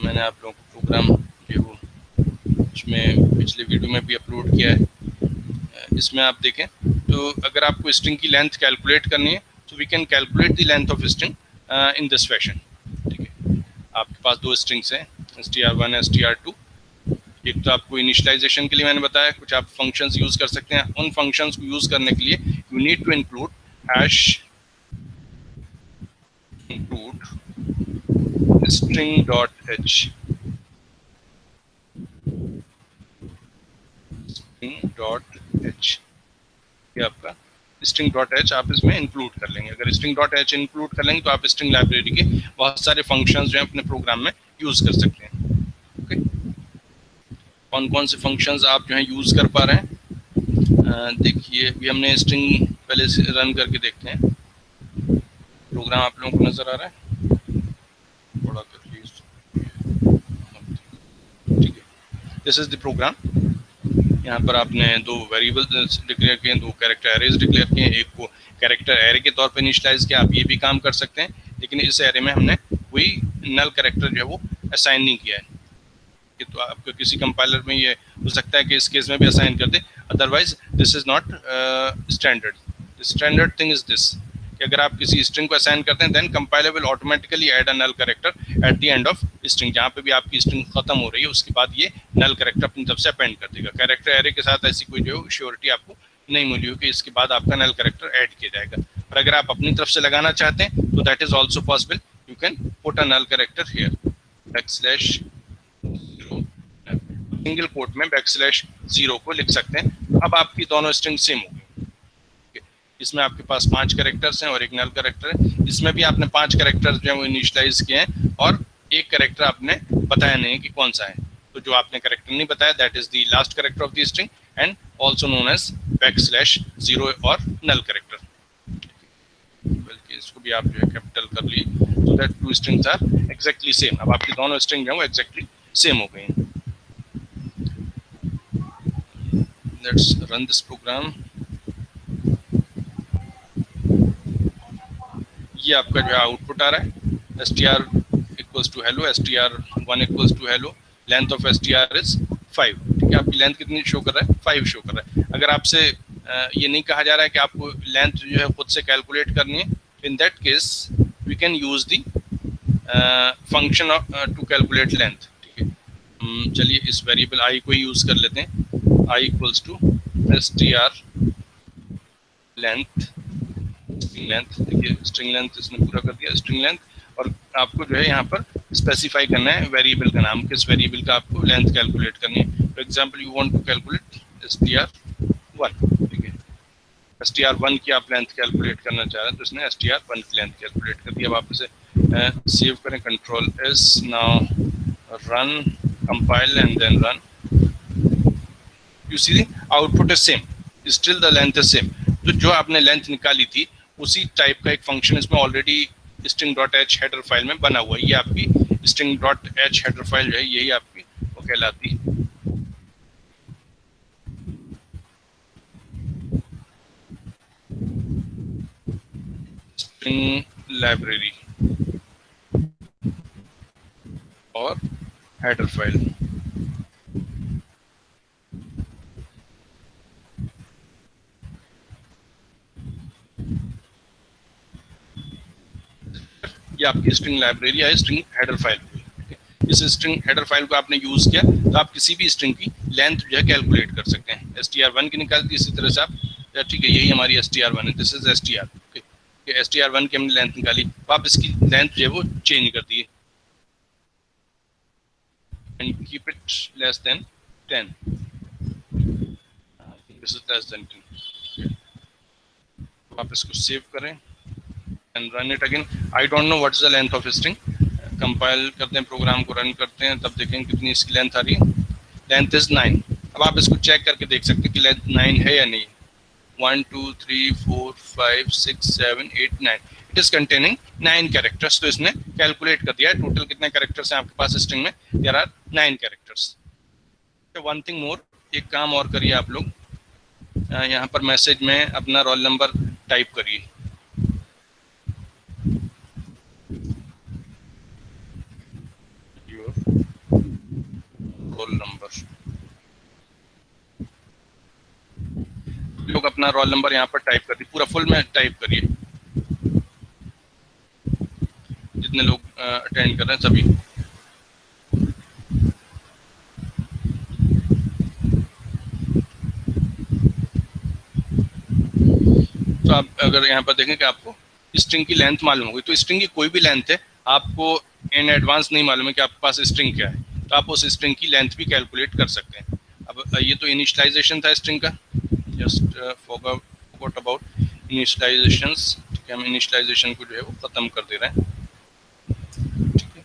मैंने आप लोगों को प्रोग्राम जो वो उसमें पिछले वीडियो में भी अपलोड किया है. इसमें आप देखें तो अगर आपको स्ट्रिंग की लेंथ कैलकुलेट करनी है तो we can calculate the length of string in this fashion. ठीक है, आपके पास दो स्ट्रिंग्स हैं, str1 str2. एक तो आपको इनिशियलाइजेशन के लिए मैंने बताया कुछ आप फंक्शंस यूज कर सकते हैं. उन फंक्शंस को यूज करने के लिए you need to include string.h. string.h ये आपका string.h आप इसमें इंक्लूड कर लेंगे. अगर string.h इंक्लूड कर लेंगे तो आप स्ट्रिंग लाइब्रेरी के बहुत सारे फंक्शंस जो हैं अपने प्रोग्राम में यूज कर सकते हैं. ओके, कौन कौन से फंक्शंस आप जो है यूज कर पा रहे हैं. देखिए अभी हमने स्ट्रिंग पहले से रन करके देखते हैं. प्रोग्राम आप लोगों को नजर आ रहा है, थोड़ा कर लीजिए. ठीक है, दिस इज द प्रोग्राम. यहाँ पर आपने दो वेरिएबल्स डिक्लेयर किए, दो कैरेक्टर एरेज डिक्लेयर किए, एक को कैरेक्टर एरे के तौर पे इनिशियलाइज किया. आप ये भी काम कर सकते हैं, लेकिन इस एरे में हमने कोई नल कैरेक्टर जो है वो असाइन नहीं किया है. तो आपको किसी कंपाइलर में ये हो सकता है कि इस केस में भी असाइन कर दे, otherwise this is not standard. The standard thing is this कि अगर आप किसी स्ट्रिंग को असाइन करते हैं then compiler will automatically add a null character at the end of string. जहाँ पे भी आपकी स्ट्रिंग खत्म हो रही है उसके बाद ये नल कैरेक्टर अपनी तरफ से अपेंड कर देगा. कैरेक्टर एरे के साथ ऐसी कोई जो श्योरिटी आपको नहीं मिली हो कि इसके बाद आपका नल कैरेक्टर ऐड किया जाएगा. और अगर आप अपनी तरफ से लगाना चाहते हैं तो that is also possible. You can put a null character here, backslash single quote में \0 को लिख सकते हैं. अब आपकी दोनों स्ट्रिंग सेम होगी. इसमें आपके पास 5 कैरेक्टर्स हैं और एक नल कैरेक्टर है. इसमें भी आपने 5 कैरेक्टर्स जो है वो इनिशियलाइज किए हैं और एक कैरेक्टर आपने बताया नहीं कि कौन सा है. तो जो आपने कैरेक्टर नहीं बताया that is the last character of the string and also known as \0 और नल कैरेक्टर. बल्कि इसको भी आप जो है कैपिटल कर ली so that two strings are exactly same. अब आपकी दोनों स्ट्रिंग जो है वो एग्जैक्टली सेम हो गई हैं. Let's run this program. ये आपका जो है आउटपुट आ रहा है str equals to hello, str1 equals to hello, length of str is 5. ठीक है, आपकी लेंथ कितनी शो कर रहा है, 5 शो कर रहा है. अगर आपसे ये नहीं कहा जा रहा है कि आपको लेंथ जो है खुद से कैलकुलेट करनी है, in that case we can use the function to calculate length. ठीक है, चलिए इस वेरिएबल i को ही यूज कर लेते हैं. i equals to str length, string length. देखिए स्ट्रिंग लेंथ इसने पूरा कर दिया, स्ट्रिंग लेंथ. और आपको जो है यहाँ पर स्पेसिफाई करना है वेरिएबल का नाम, किस वेरिएबल का आपको लेंथ कैलकुलेट करनी है. For example you want to calculate str1. ठीक है, str1 की आप लेंथ कैलकुलेट करना चाह रहे हैं तो इसने str1 की लेंथ कैलकुलेट कर दिया. अब आप इसे सेव करें, control S, now run, compile and then run. You see output is same, still the length is same. तो जो आपने लेंथ निकाली थी उसी टाइप का एक फंक्शन इसमें ऑलरेडी string.h हेडर फाइल में बना हुआ है. ये आपकी string.h हेडर फाइल जो है यही आपकी वो कहलाती है. स्ट्रिंग लाइब्रेरी और हेडर फाइल। ये आपकी स्ट्रिंग लाइब्रेरी है, स्ट्रिंग हेडर फाइल। इस स्ट्रिंग हेडर फाइल को आपने यूज किया तो आप किसी भी स्ट्रिंग की लेंथ जो है कैलकुलेट कर सकते हैं। str1 की निकालती इसी तरह से आप, ठीक है, यही हमारी str1 है, दिस इज str। str1 की हमने लेंथ निकाली, तो आप इसकी लेंथ जो है वो चेंज कर दिए and keep it less than 10। This is less than 10। आप इसको सेव करें and run it again. I don't know what is the length of string. Compile करते हैं, प्रोग्राम को रन करते हैं, तब देखेंगे कितनी इसकी लेंथ आ रही है। Length is 9। अब आप इसको चेक करके देख सकते हैं कि लेंथ 9 है या नहीं। 1 2 3 4 5 6 7 8 9, इट इज कंटेनिंग 9 कैरेक्टर्स। तो इसने कैलकुलेट कर दिया है टोटल कितने कैरेक्टर्स हैं आपके पास स्ट्रिंग में। There are 9 characters. One thing more, एक काम और करिए आप लोग, यहाँ पर मैसेज में अपना रोल नंबर टाइप करिए। रोल नंबर, लोग अपना रोल नंबर यहाँ पर टाइप कर दिए, पूरा फुल में टाइप करिए, जितने लोग अटेंड कर रहे हैं सभी। तो आप अगर यहाँ पर देखें कि आपको स्ट्रिंग की लेंथ मालूम होगी, तो स्ट्रिंग की कोई भी लेंथ है, आपको इन एडवांस नहीं मालूम है कि आपके पास स्ट्रिंग क्या है, तो आप उस स्ट्रिंग की लेंथ भी कैलकुलेट कर सकते हैं। अब ये तो इनिशियलाइजेशन था स्ट्रिंग का, जस्ट फॉरगॉट अबाउट इनिशियलाइजेशंस। ठीक है, हम इनिशियलाइजेशन को जो है वो ख़त्म कर दे रहे हैं। ठीक है,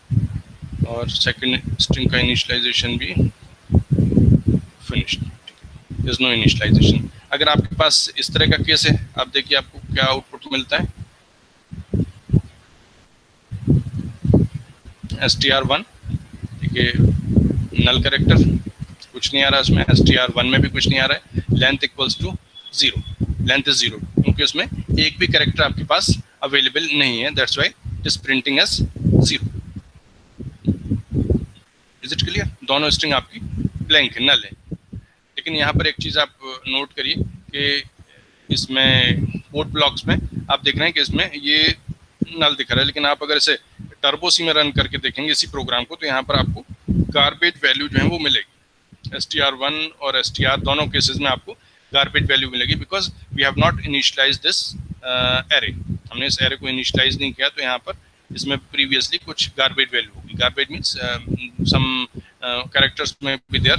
और सेकंड स्ट्रिंग का इनिशियलाइजेशन भी फिनिश्ड। Is no initialization. अगर आपके पास इस तरह का केस है, आप देखिए आपको क्या आउटपुट मिलता है। str1, ठीक है, नल कैरेक्टर, कुछ नहीं आ रहा उसमें। str1 में भी कुछ नहीं आ रहा है। Length equals to 0, length is 0, क्योंकि उसमें एक भी कैरेक्टर आपके पास अवेलेबल नहीं है। That's why it is printing as 0। Is it clear? दोनों स्ट्रिंग आपकी ब्लैंक है, नल है। लेकिन यहाँ पर एक चीज़ आप नोट करिए कि इसमें कोड ब्लॉक्स में आप देख रहे हैं कि इसमें ये नल दिख रहा है, लेकिन आप अगर इसे टर्बो सी में रन करके देखेंगे इसी प्रोग्राम को, तो यहाँ पर आपको गार्बेज वैल्यू जो है वो मिलेगी। str1 और str दोनों केसेस में आपको गार्बेज वैल्यू मिलेगी, because we have not initialize this array. हमने इस एरे को इनिशियलाइज नहीं किया, तो यहाँ पर इसमें प्रीवियसली कुछ गार्बेज वैल्यू होगी। गार्बेज मीन्स सम कैरेक्टर्स में भी देयर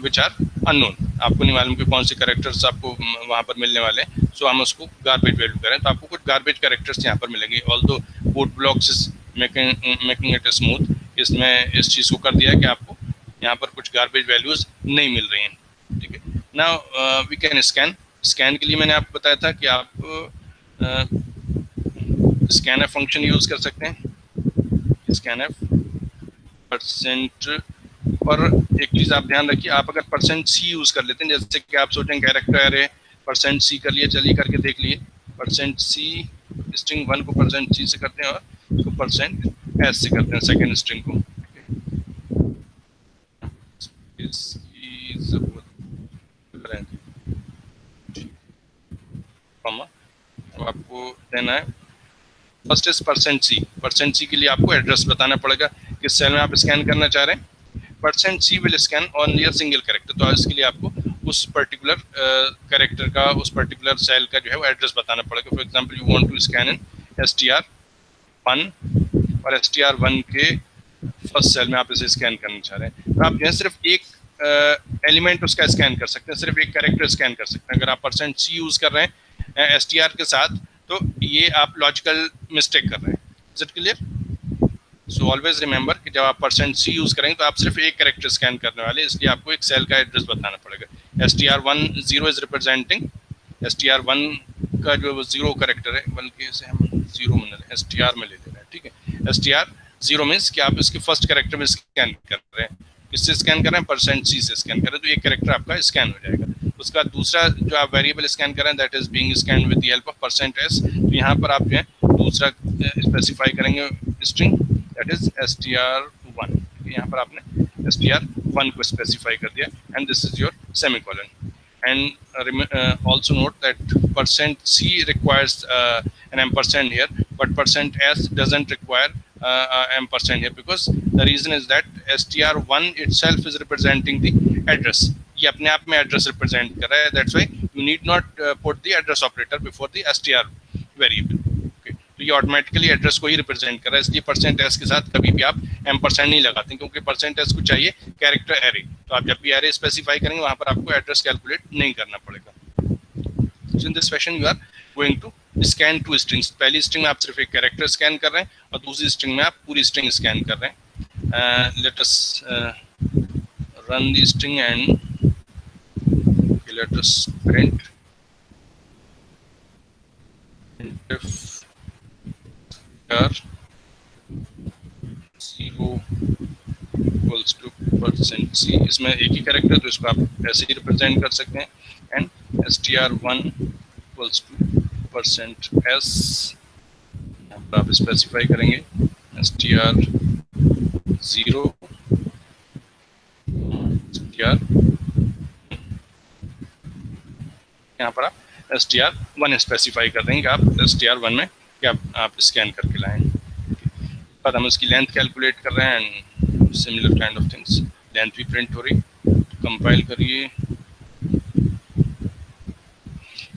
विच आर अननोन। आपको नहीं मालूम कि कौन से कैरेक्टर्स आपको वहाँ पर मिलने वाले हैं, सो हम उसको गार्बेज वैल्यू करें, तो आपको कुछ गार्बेज कैरेक्टर्स यहाँ पर मिलेंगे। Although code blocks is making it smooth, इसमें इस चीज़ को कर दिया है कि आपको यहाँ पर कुछ गार्बेज वैल्यूज नहीं मिल रही हैं। ठीक है, now we can scan. Scan के लिए मैंने आपको बताया था कि आप स्कैनएफ फंक्शन यूज कर सकते हैं। स्कैनएफ परसेंट, और एक चीज़ आप ध्यान रखिए, आप अगर %c यूज़ कर लेते हैं, जैसे कि आप सोचें कैरेक्टर एरे %c कर लिए, चलिए करके देख लिए। %c स्ट्रिंग 1 को %c से करते हैं और इसको %s से करते हैं सेकेंड स्ट्रिंग को। अब आपको देना है फर्स्ट इज %c। %c के लिए आपको एड्रेस बताना पड़ेगा किस सेल में आप स्कैन करना चाह रहे हैं। %c will scan only a single character, तो इसके लिए आपको उस पर्टिकुलर कैरेक्टर का, उस पर्टिकुलर सेल का जो है वो एड्रेस बताना पड़ेगा। For example you want to scan in str1, और str1 के फर्स्ट सेल में आप इसे स्कैन करना चाह रहे हैं, तो आप जो है सिर्फ एक एलिमेंट उसका स्कैन कर सकते हैं, सिर्फ एक कैरेक्टर स्कैन कर सकते हैं। अगर आप %c यूज़ कर रहे हैं str के साथ, तो ये आप लॉजिकल मिस्टेक कर रहे हैं। Is it clear? So always remember कि जब आप %c यूज़ करेंगे तो आप सिर्फ एक कैरेक्टर स्कैन करने वाले, इसलिए आपको एक सेल का एड्रेस बताना पड़ेगा। str1 0 इज रिप्रेजेंटिंग, str1 का जो 0 कैरेक्टर है, बल्कि इसे हम 0 में str में ले ले रहे हैं। ठीक है, str 0 मीन्स कि आप इसके फर्स्ट कैरेक्टर में स्कैन कर रहे हैं। किससे स्कैन कर रहे हैं? %c से स्कैन कर रहे हैं, तो एक कैरेक्टर आपका स्कैन हो जाएगा। उसका दूसरा जो आप वेरिएबल स्कैन कर रहे हैं, that is being scanned with the help of %s। तो यहाँ पर आप जो है दूसरा स्पेसिफाई करेंगे स्ट्रिंग दैट इज str1। यहाँ पर आपने str1 को स्पेसिफाई कर दिया and this is your semicolon. And also note that %c requires an ampersand here, but %s doesn't require ampersand here, because the reason is that str1 itself is representing the address। ये अपने आप में address represent कर रहा है, that's why you need not put the address operator before the str variable। तो ये automatically address को ही रिप्रेजेंट कर रहा है, इसलिए %s के साथ कभी भी आप एम्परसेंड नहीं लगाते, क्योंकि %s को चाहिए कैरेक्टर एरे। तो आप जब भी एरे स्पेसिफाई करेंगे वहां पर आपको एड्रेस कैलकुलेट नहीं करना पड़ेगा। So in this fashion you are going to scan two strings. पहली स्ट्रिंग में आप सिर्फ एक कैरेक्टर स्कैन कर रहे हैं और दूसरी स्ट्रिंग में आप पूरी स्ट्रिंग स्कैन कर रहे हैं। Let us run the string and let us print $0 equals to %c। इसमें एक ही कैरेक्टर, तो इसको आप ऐसे ही रिप्रेजेंट कर सकते हैं। And str1 equals to %s, यहाँ पर आप स्पेसिफाई करेंगे str0 यहाँ पर आप str1 स्पेसिफाई कर देंगे कि आप str1 में क्या आप स्कैन करके लाएं। बाद हम इसकी लेंथ कैलकुलेट कर रहे हैं and similar kind of things. Length भी प्रिंट हो रही, कंपाइल करिए।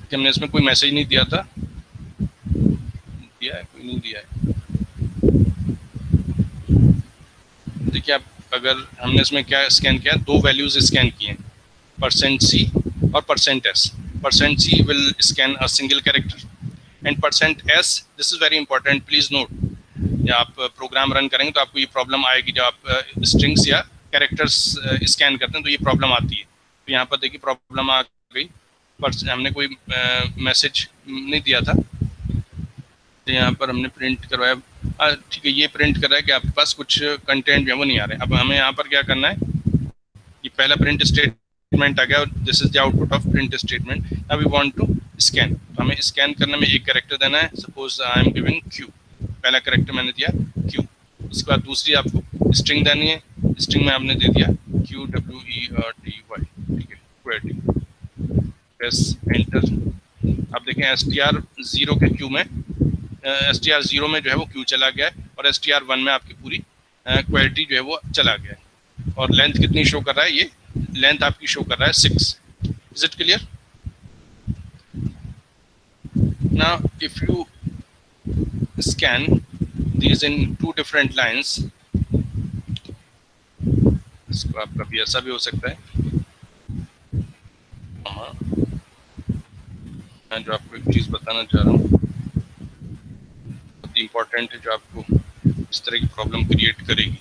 कि हमने इसमें कोई मैसेज नहीं दिया था, दिया है कोई नहीं दिया है। देखिए आप, अगर हमने इसमें क्या स्कैन किया, दो वैल्यूज स्कैन किए, %c और %s। %c will scan a single character and %s, this is very important, please note. जब आप प्रोग्राम रन करेंगे तो आपको ये प्रॉब्लम आएगी, जब आप स्ट्रिंग्स या कैरेक्टर्स स्कैन करते हैं तो ये प्रॉब्लम आती है। तो यहाँ पर देखिए प्रॉब्लम आ गई, पर हमने कोई मैसेज नहीं दिया था, तो यहाँ पर हमने प्रिंट करवाया। ठीक है, ये प्रिंट कर रहा है कि आपके पास कुछ कंटेंट जो है वो नहीं आ रहे। अब हमें यहाँ पर क्या करना है, ये पहला प्रिंट स्टेटमेंट आ गया, this is the output of print statement. Now we want to scan, तो हमें स्कैन करने में एक कैरेक्टर देना है। Suppose I am giving q, पहला कैरेक्टर मैंने दिया q। उसके बाद दूसरी आपको स्ट्रिंग देनी है, स्ट्रिंग में आपने दे दिया QWERTY, ठीक है, QWERTY। Press enter. अब देखें str0 के q में, str0 में जो है वो q चला गया है और str1 में आपकी पूरी QWERTY जो है वो चला गया है। और लेंथ कितनी शो कर रहा है, ये लेंथ आपकी शो कर रहा है 6। Is it clear? Now if you scan these in two different lines, इसको आप कभी ऐसा भी हो सकता है, मैं जो आपको एक चीज बताना चाह रहा हूँ बहुत इंपॉर्टेंट है, जो आपको इस तरह की प्रॉब्लम क्रिएट करेगी।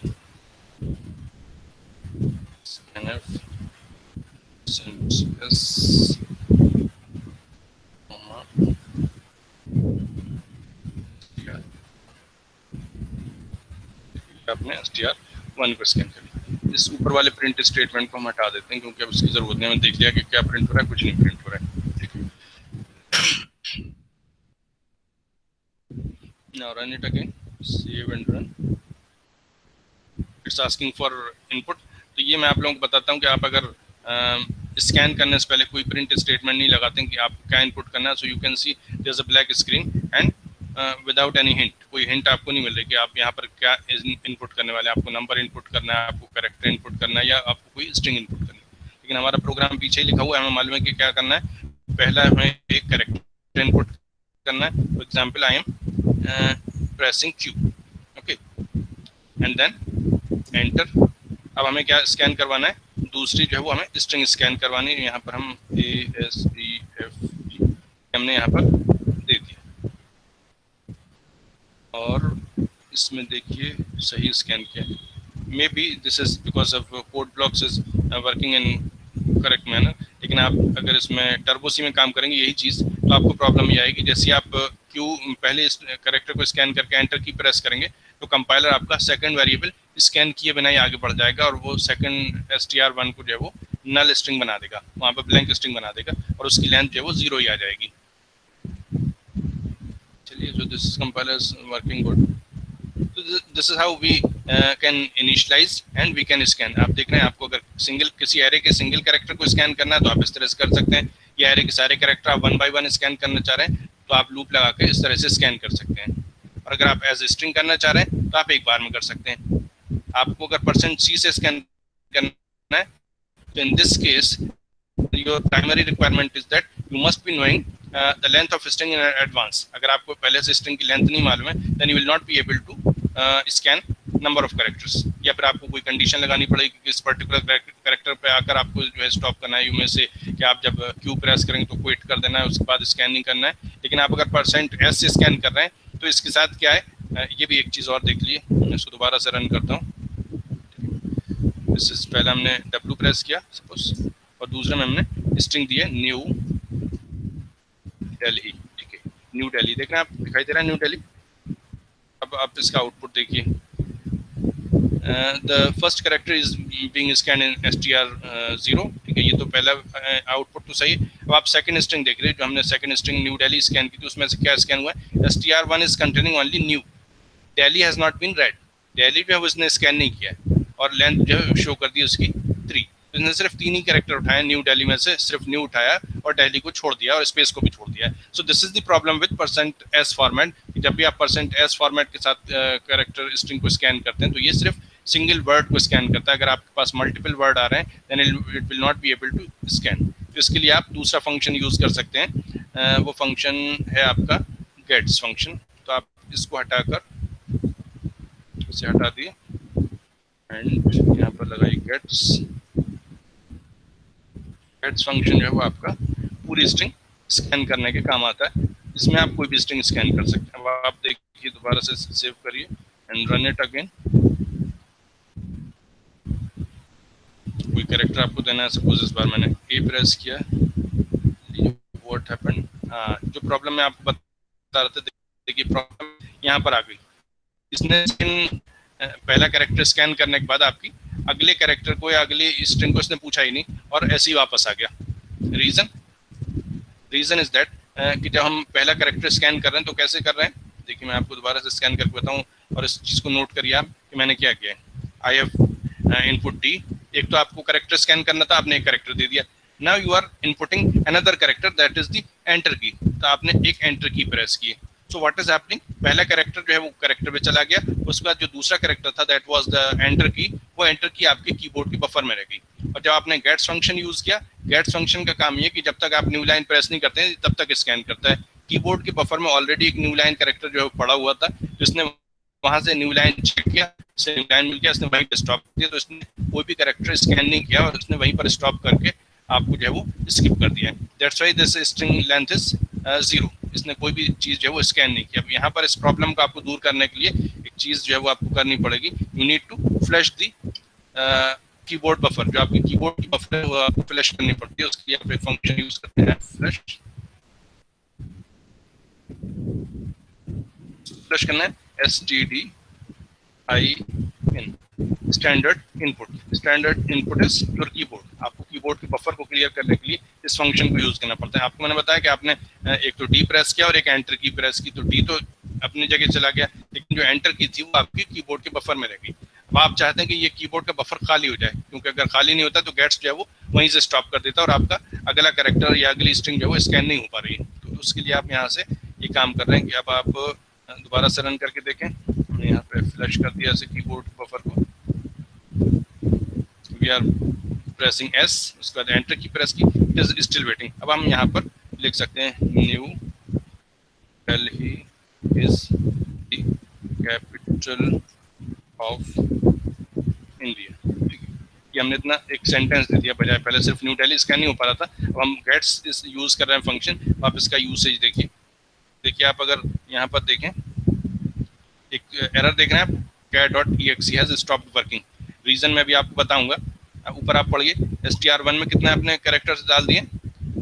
आपने str1 को स्कैन कर लिया। इस ऊपर वाले प्रिंट स्टेटमेंट को हम हटा देते हैं, क्योंकि अब इसकी जरूरत नहीं है। हमने देख लिया कि क्या प्रिंट हो रहा है, कुछ नहीं प्रिंट हो रहा है। ठीक है, now run it again, save and run. It's asking for input. तो ये मैं आप लोगों को बताता हूँ कि आप अगर स्कैन करने से पहले कोई प्रिंट स्टेटमेंट नहीं लगाते कि आपको क्या इनपुट करना है। So you can see there is a black screen and without any hint, कोई हिंट आपको नहीं मिल रही कि आप यहाँ पर क्या इनपुट करने वाले हैं। आपको नंबर इनपुट करना है, आपको कैरेक्टर इनपुट करना है, या आपको कोई स्ट्रिंग इनपुट करनी है। लेकिन हमारा प्रोग्राम पीछे ही लिखा हुआ है, हमें मालूम है कि क्या करना है। पहला हमें एक कैरेक्टर इनपुट करना है। For example I am pressing Q, okay, and then enter. अब हमें क्या स्कैन करवाना है, दूसरी जो है वो हमें स्ट्रिंग स्कैन करवानी है। यहाँ पर हम ASEFG हमने यहाँ पर दे दिया और इसमें देखिए सही स्कैन किया। May be this is because of code blocks is working in correct manner. लेकिन आप अगर इसमें टर्बो सी में काम करेंगे यही चीज़, तो आपको प्रॉब्लम ये आएगी। जैसे आप Q पहले इस करेक्टर को स्कैन करके एंटर की प्रेस करेंगे तो कंपाइलर आपका सेकंड वेरिएबल स्कैन किए बिना ही आगे बढ़ जाएगा और वो सेकंड str1 को जो है वो नल स्ट्रिंग बना देगा, वहाँ पर ब्लैंक स्ट्रिंग बना देगा और उसकी लेंथ जो है वो 0 ही आ जाएगी। चलिए, so this compiler is working good. So this is how we can initialize and we can scan. आप देख रहे हैं, आपको अगर सिंगल किसी एरे के सिंगल कैरेक्टर को स्कैन करना है तो आप इस तरह से कर सकते हैं, या एरे के सारे कैरेक्टर आप 1 बाय 1 स्कैन करना चाह रहे हैं तो आप लूप लगा के इस तरह से स्कैन कर सकते हैं, और अगर आप एज स्ट्रिंग करना चाह रहे हैं तो आप एक बार में कर सकते हैं। आपको अगर %c से स्कैन करना है तो इन this case your primary requirement is that you must be knowing the length of string in advance. अगर आपको पहले से स्ट्रिंग की लेंथ नहीं मालूम है then you will not be able to scan number of characters, या फिर आपको कोई कंडीशन लगानी पड़ेगी कि इस पर्टिकुलर कैरेक्टर पे आकर आपको जो है स्टॉप करना है, यू में से कि आप जब क्यू प्रेस करेंगे तो क्विट कर देना है, उसके बाद स्कैन नहीं करना है। लेकिन आप अगर %s से स्कैन कर रहे हैं तो इसके साथ क्या है, ये भी एक चीज़ और देख लीजिए। मैं इसको दोबारा से रन करता हूँ। पहले हमने W प्रेस किया सपोज, और दूसरे में हमने स्ट्रिंग दी है न्यू दिल्ली, ठीक है, न्यू दिल्ली देख रहे हैं आप, दिखाई दे रहा है न्यू दिल्ली। अब आप इसका आउटपुट देखिए, the first character is being scan in str0, ठीक है, ये तो पहला आउटपुट तो सही है। अब आप सेकंड स्ट्रिंग देख रहे हैं, जो हमने second string New Delhi scan की थी उसमें से क्या स्कैन हुआ है, str1 is containing only New, Delhi has not been read, Delhi जो है उसने स्कैन नहीं किया और लेंथ जो है शो कर दी उसकी 3। इसने सिर्फ 3 ही कैरेक्टर उठाए, न्यू दिल्ली में से सिर्फ न्यू उठाया और दिल्ली को छोड़ दिया और स्पेस को भी छोड़ दिया। सो this is the problem with %s format. जब भी आप %s फॉर्मेट के साथ कैरेक्टर स्ट्रिंग को स्कैन करते हैं तो ये सिर्फ सिंगल वर्ड को स्कैन करता है। अगर आपके पास मल्टीपल वर्ड आ रहे हैं then it will not be able to scan. तो इसके लिए आप दूसरा फंक्शन यूज कर सकते हैं, वो फंक्शन है आपका गेट्स फंक्शन। तो आप इसको हटाकर इसे हटा दिए एंड यहाँ पर लगाइए गेट्स। गेट्स फंक्शन जो है वो आपका पूरी स्ट्रिंग स्कैन करने के काम आता है। इसमें आप कोई भी स्ट्रिंग स्कैन कर सकते हैं। अब आप देखिए, दोबारा से सेव करिए एंड रन इट अगेन। कोई कैरेक्टर आपको देना है, सपोज इस बार मैंने A प्रेस किया, व्हाट हैपेंड, जो प्रॉब्लम मैं आपको बता रहा था, देखिए प्रॉब्लम यहाँ पर आ गई। इसने पहला कैरेक्टर स्कैन करने के बाद आपकी अगले कैरेक्टर को या अगले स्ट्रिंग को इसने पूछा ही नहीं और ऐसे ही वापस आ गया। रीजन इज दैट कि जब हम पहला कैरेक्टर स्कैन कर रहे हैं तो कैसे कर रहे हैं, देखिए मैं आपको दोबारा से स्कैन करके बताऊं और इस चीज़ को नोट करिए आप कि मैंने क्या किया है। आई हैव इनपुट D, एक तो आपको कैरेक्टर स्कैन करना था, आपने एक कैरेक्टर दे दिया। Now you are inputting another character, that is the enter key, तो आपने एक एंटर की प्रेस की। सो व्हाट इज हैपनिंग, पहला कैरेक्टर जो है वो कैरेक्टर पे चला गया, उसके बाद जो दूसरा कैरेक्टर था दैट वाज द एंटर की, वो एंटर की आपके कीबोर्ड की बफर में रह गई। और जब आपने गेट्स फंक्शन यूज किया, गेट्स फंक्शन का काम ये कि जब तक आप न्यू लाइन प्रेस नहीं करते हैं तब तक स्कैन करता है। कीबोर्ड के बफर में ऑलरेडी एक न्यू लाइन कैरेक्टर जो है पड़ा हुआ था, जिसने वहां से न्यू लाइन चेक किया, न्यू लाइन मिल गया, इसने वहीं पर स्टॉप किया। तो इसने कोई भी कैरेक्टर स्कैन नहीं किया और उसने वहीं पर स्टॉप करके आपको जो है वो स्किप कर दिया। That's why this string length is 0। इसने कोई भी चीज जो है वो स्कैन नहीं किया। अब यहाँ पर इस प्रॉब्लम को आपको दूर करने के लिए एक चीज जो है वो आपको करनी पड़ेगी, you need to flush the keyboard buffer. जो आपकी कीबोर्ड की बफर है वो आपको फ्लश करनी पड़ती है। उसके लिए आप एक फंक्शन यूज करते हैं, फ्लश करना है stdin, standard input is your keyboard. आपको कीबोर्ड के बफर को क्लियर करने के लिए इस फंक्शन को यूज करना पड़ता है। आपको मैंने बताया कि आपने एक तो D प्रेस किया और एक एंटर की प्रेस की, तो D तो अपनी जगह चला गया, लेकिन जो एंटर की थी वो आपकी कीबोर्ड के बफर में रह गई। अब आप चाहते हैं कि ये कीबोर्ड का बफर खाली हो जाए, क्योंकि अगर खाली नहीं होता तो गेट्स जो है वो वहीं से स्टॉप कर देता और आपका अगला कैरेक्टर या अगली स्ट्रिंग जो है वो स्कैन नहीं हो पा रही है। तो उसके लिए आप यहाँ से ये काम कर रहे हैं कि अब आप दोबारा से रन करके देखें। हमने यहाँ पे फ्लश कर दिया ऐसे कीबोर्ड बफर को, वी आर प्रेसिंग S, उसके बाद एंटर की प्रेस की, इट इज स्टिल वेटिंग। अब हम यहाँ पर लिख सकते हैं new Delhi is the capital of India. ये हमने इतना एक सेंटेंस दे दिया, बजाय पहले सिर्फ न्यू दिल्ली स्कैन नहीं हो पा रहा था। अब हम गेट्स इस यूज कर रहे हैं फंक्शन। आप इसका यूसेज देखिए आप अगर यहाँ पर देखें एक एरर देख रहे हैं आप, cat.exe has stopped working. Reason मैं भी आपको बताऊंगा। ऊपर आप पढ़िए, str1 में कितने आपने कैरेक्टर्स डाल दिए,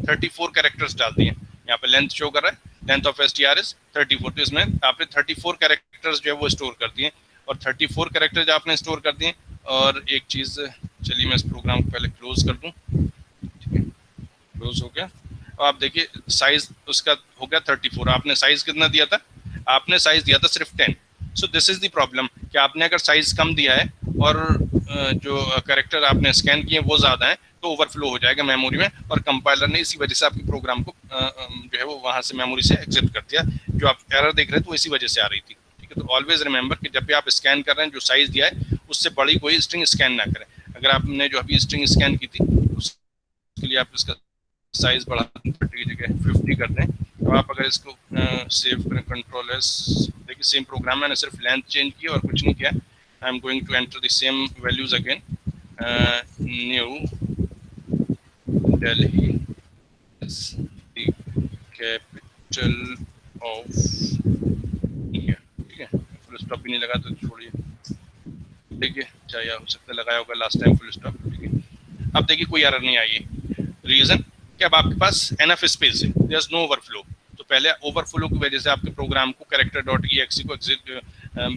34 कैरेक्टर्स डाल दिए। यहाँ पे लेंथ शो कर रहा है, लेंथ ऑफ str इज 34। तो इसमें आपने 34 कैरेक्टर्स जो है वो स्टोर कर दिए, और 34 कैरेक्टर्स आपने स्टोर कर दिए। और एक चीज़, चलिए मैं इस प्रोग्राम को पहले क्लोज कर दूँ, ठीक है, क्लोज हो गया। अब आप देखिए साइज उसका हो गया 34। आपने साइज कितना दिया था, आपने साइज दिया था सिर्फ 10। सो दिस इज द प्रॉब्लम कि आपने अगर साइज कम दिया है और जो कैरेक्टर आपने स्कैन किए वो ज़्यादा है तो ओवरफ्लो हो जाएगा मेमोरी में, और कंपाइलर ने इसी वजह से आपके प्रोग्राम को जो है वो वहाँ से मेमोरी से एग्जिट कर दिया। जो आप एरर देख रहे थे वो इसी वजह से आ रही थी। ठीक है, तो ऑलवेज रिमेंबर कि जब भी आप स्कैन कर रहे हैं जो साइज दिया है उससे बड़ी कोई स्ट्रिंग स्कैन ना करें। अगर आपने जो अभी स्ट्रिंग स्कैन की थी उसके लिए आप इसका साइज बढ़ा 30 की जगह 50 कर दें। तो आप अगर इसको सेव करें कंट्रोल एस, देखिए सेम प्रोग्राम मैंने सिर्फ लेंथ चेंज की और कुछ नहीं किया। I am going to enter the same values again. New Delhi is the capital of India. ठीक है, फुल स्टॉप भी नहीं लगा तो छोड़िए, देखिए चाहिए हो सकता है लगाया होगा लास्ट टाइम फुल स्टॉप। ठीक है, अब देखिए कोई एरर नहीं आई है। रीजन कि अब आपके पास एनफ स्पेस है, देयर इज नो ओवरफ्लो। तो पहले ओवरफ्लो की वजह से आपके प्रोग्राम को कैरेक्टर डॉट ई को एग्जिट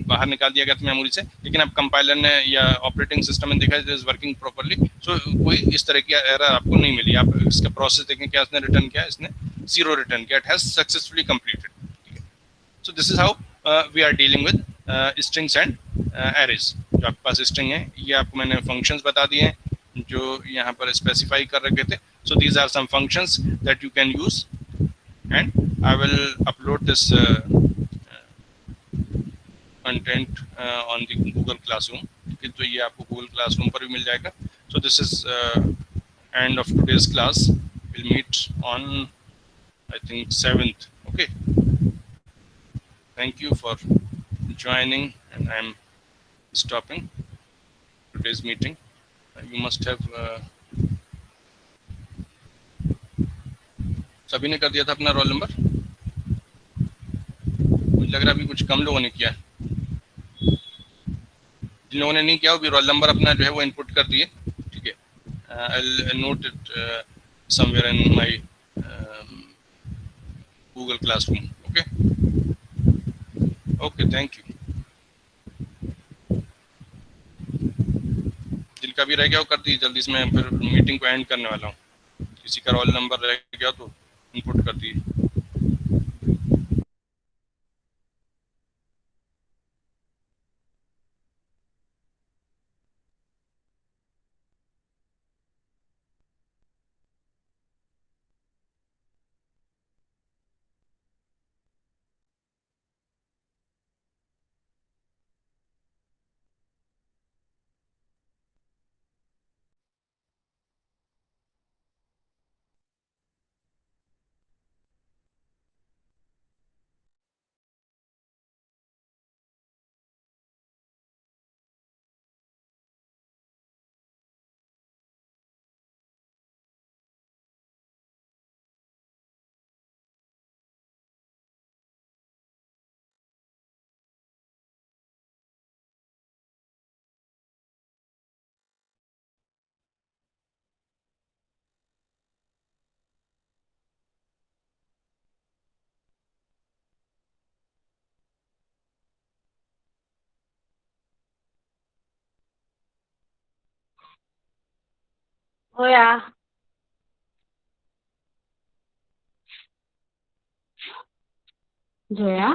बाहर निकाल दिया गया था मेमोरी से, लेकिन अब कंपाइलर ने या ऑपरेटिंग सिस्टम ने देखा इट इज वर्किंग प्रॉपर्ली। सो कोई इस तरह की एरर आपको नहीं मिली। आप इसका प्रोसेस देखें, क्या इसने रिटर्न किया, इसने 0 रिटर्न किया, इट हैज सक्सेसफुली कंप्लीटेड। ठीक है, so this is how we are dealing with strings and arrays. जो आपके पास स्ट्रिंग है, ये आपको मैंने फंक्शंस बता दिए हैं जो यहाँ पर स्पेसिफाई कर रखे थे। So these are some functions that you can use, and I will upload this content on the Google Classroom. तो ये आपको Google Classroom पर भी मिल जाएगा। So this is end of today's class. We'll meet on I think 7th. Okay. Thank you for joining, and I'm stopping today's meeting. You must have सभी ने कर दिया था अपना रोल नंबर। मुझे लग रहा है अभी कुछ कम लोगों ने किया। जिन लोगों ने नहीं किया वो भी रोल नंबर अपना जो है वो इनपुट कर दिए। ठीक है, I note it somewhere in my Google classroom. Okay okay, thank you. जिनका भी रह गया वो कर दीजिए जल्दी से, मैं फिर मीटिंग को एंड करने वाला हूँ। किसी का रोल नंबर रह गया तो इनपुट कर दिए।
होया
जोया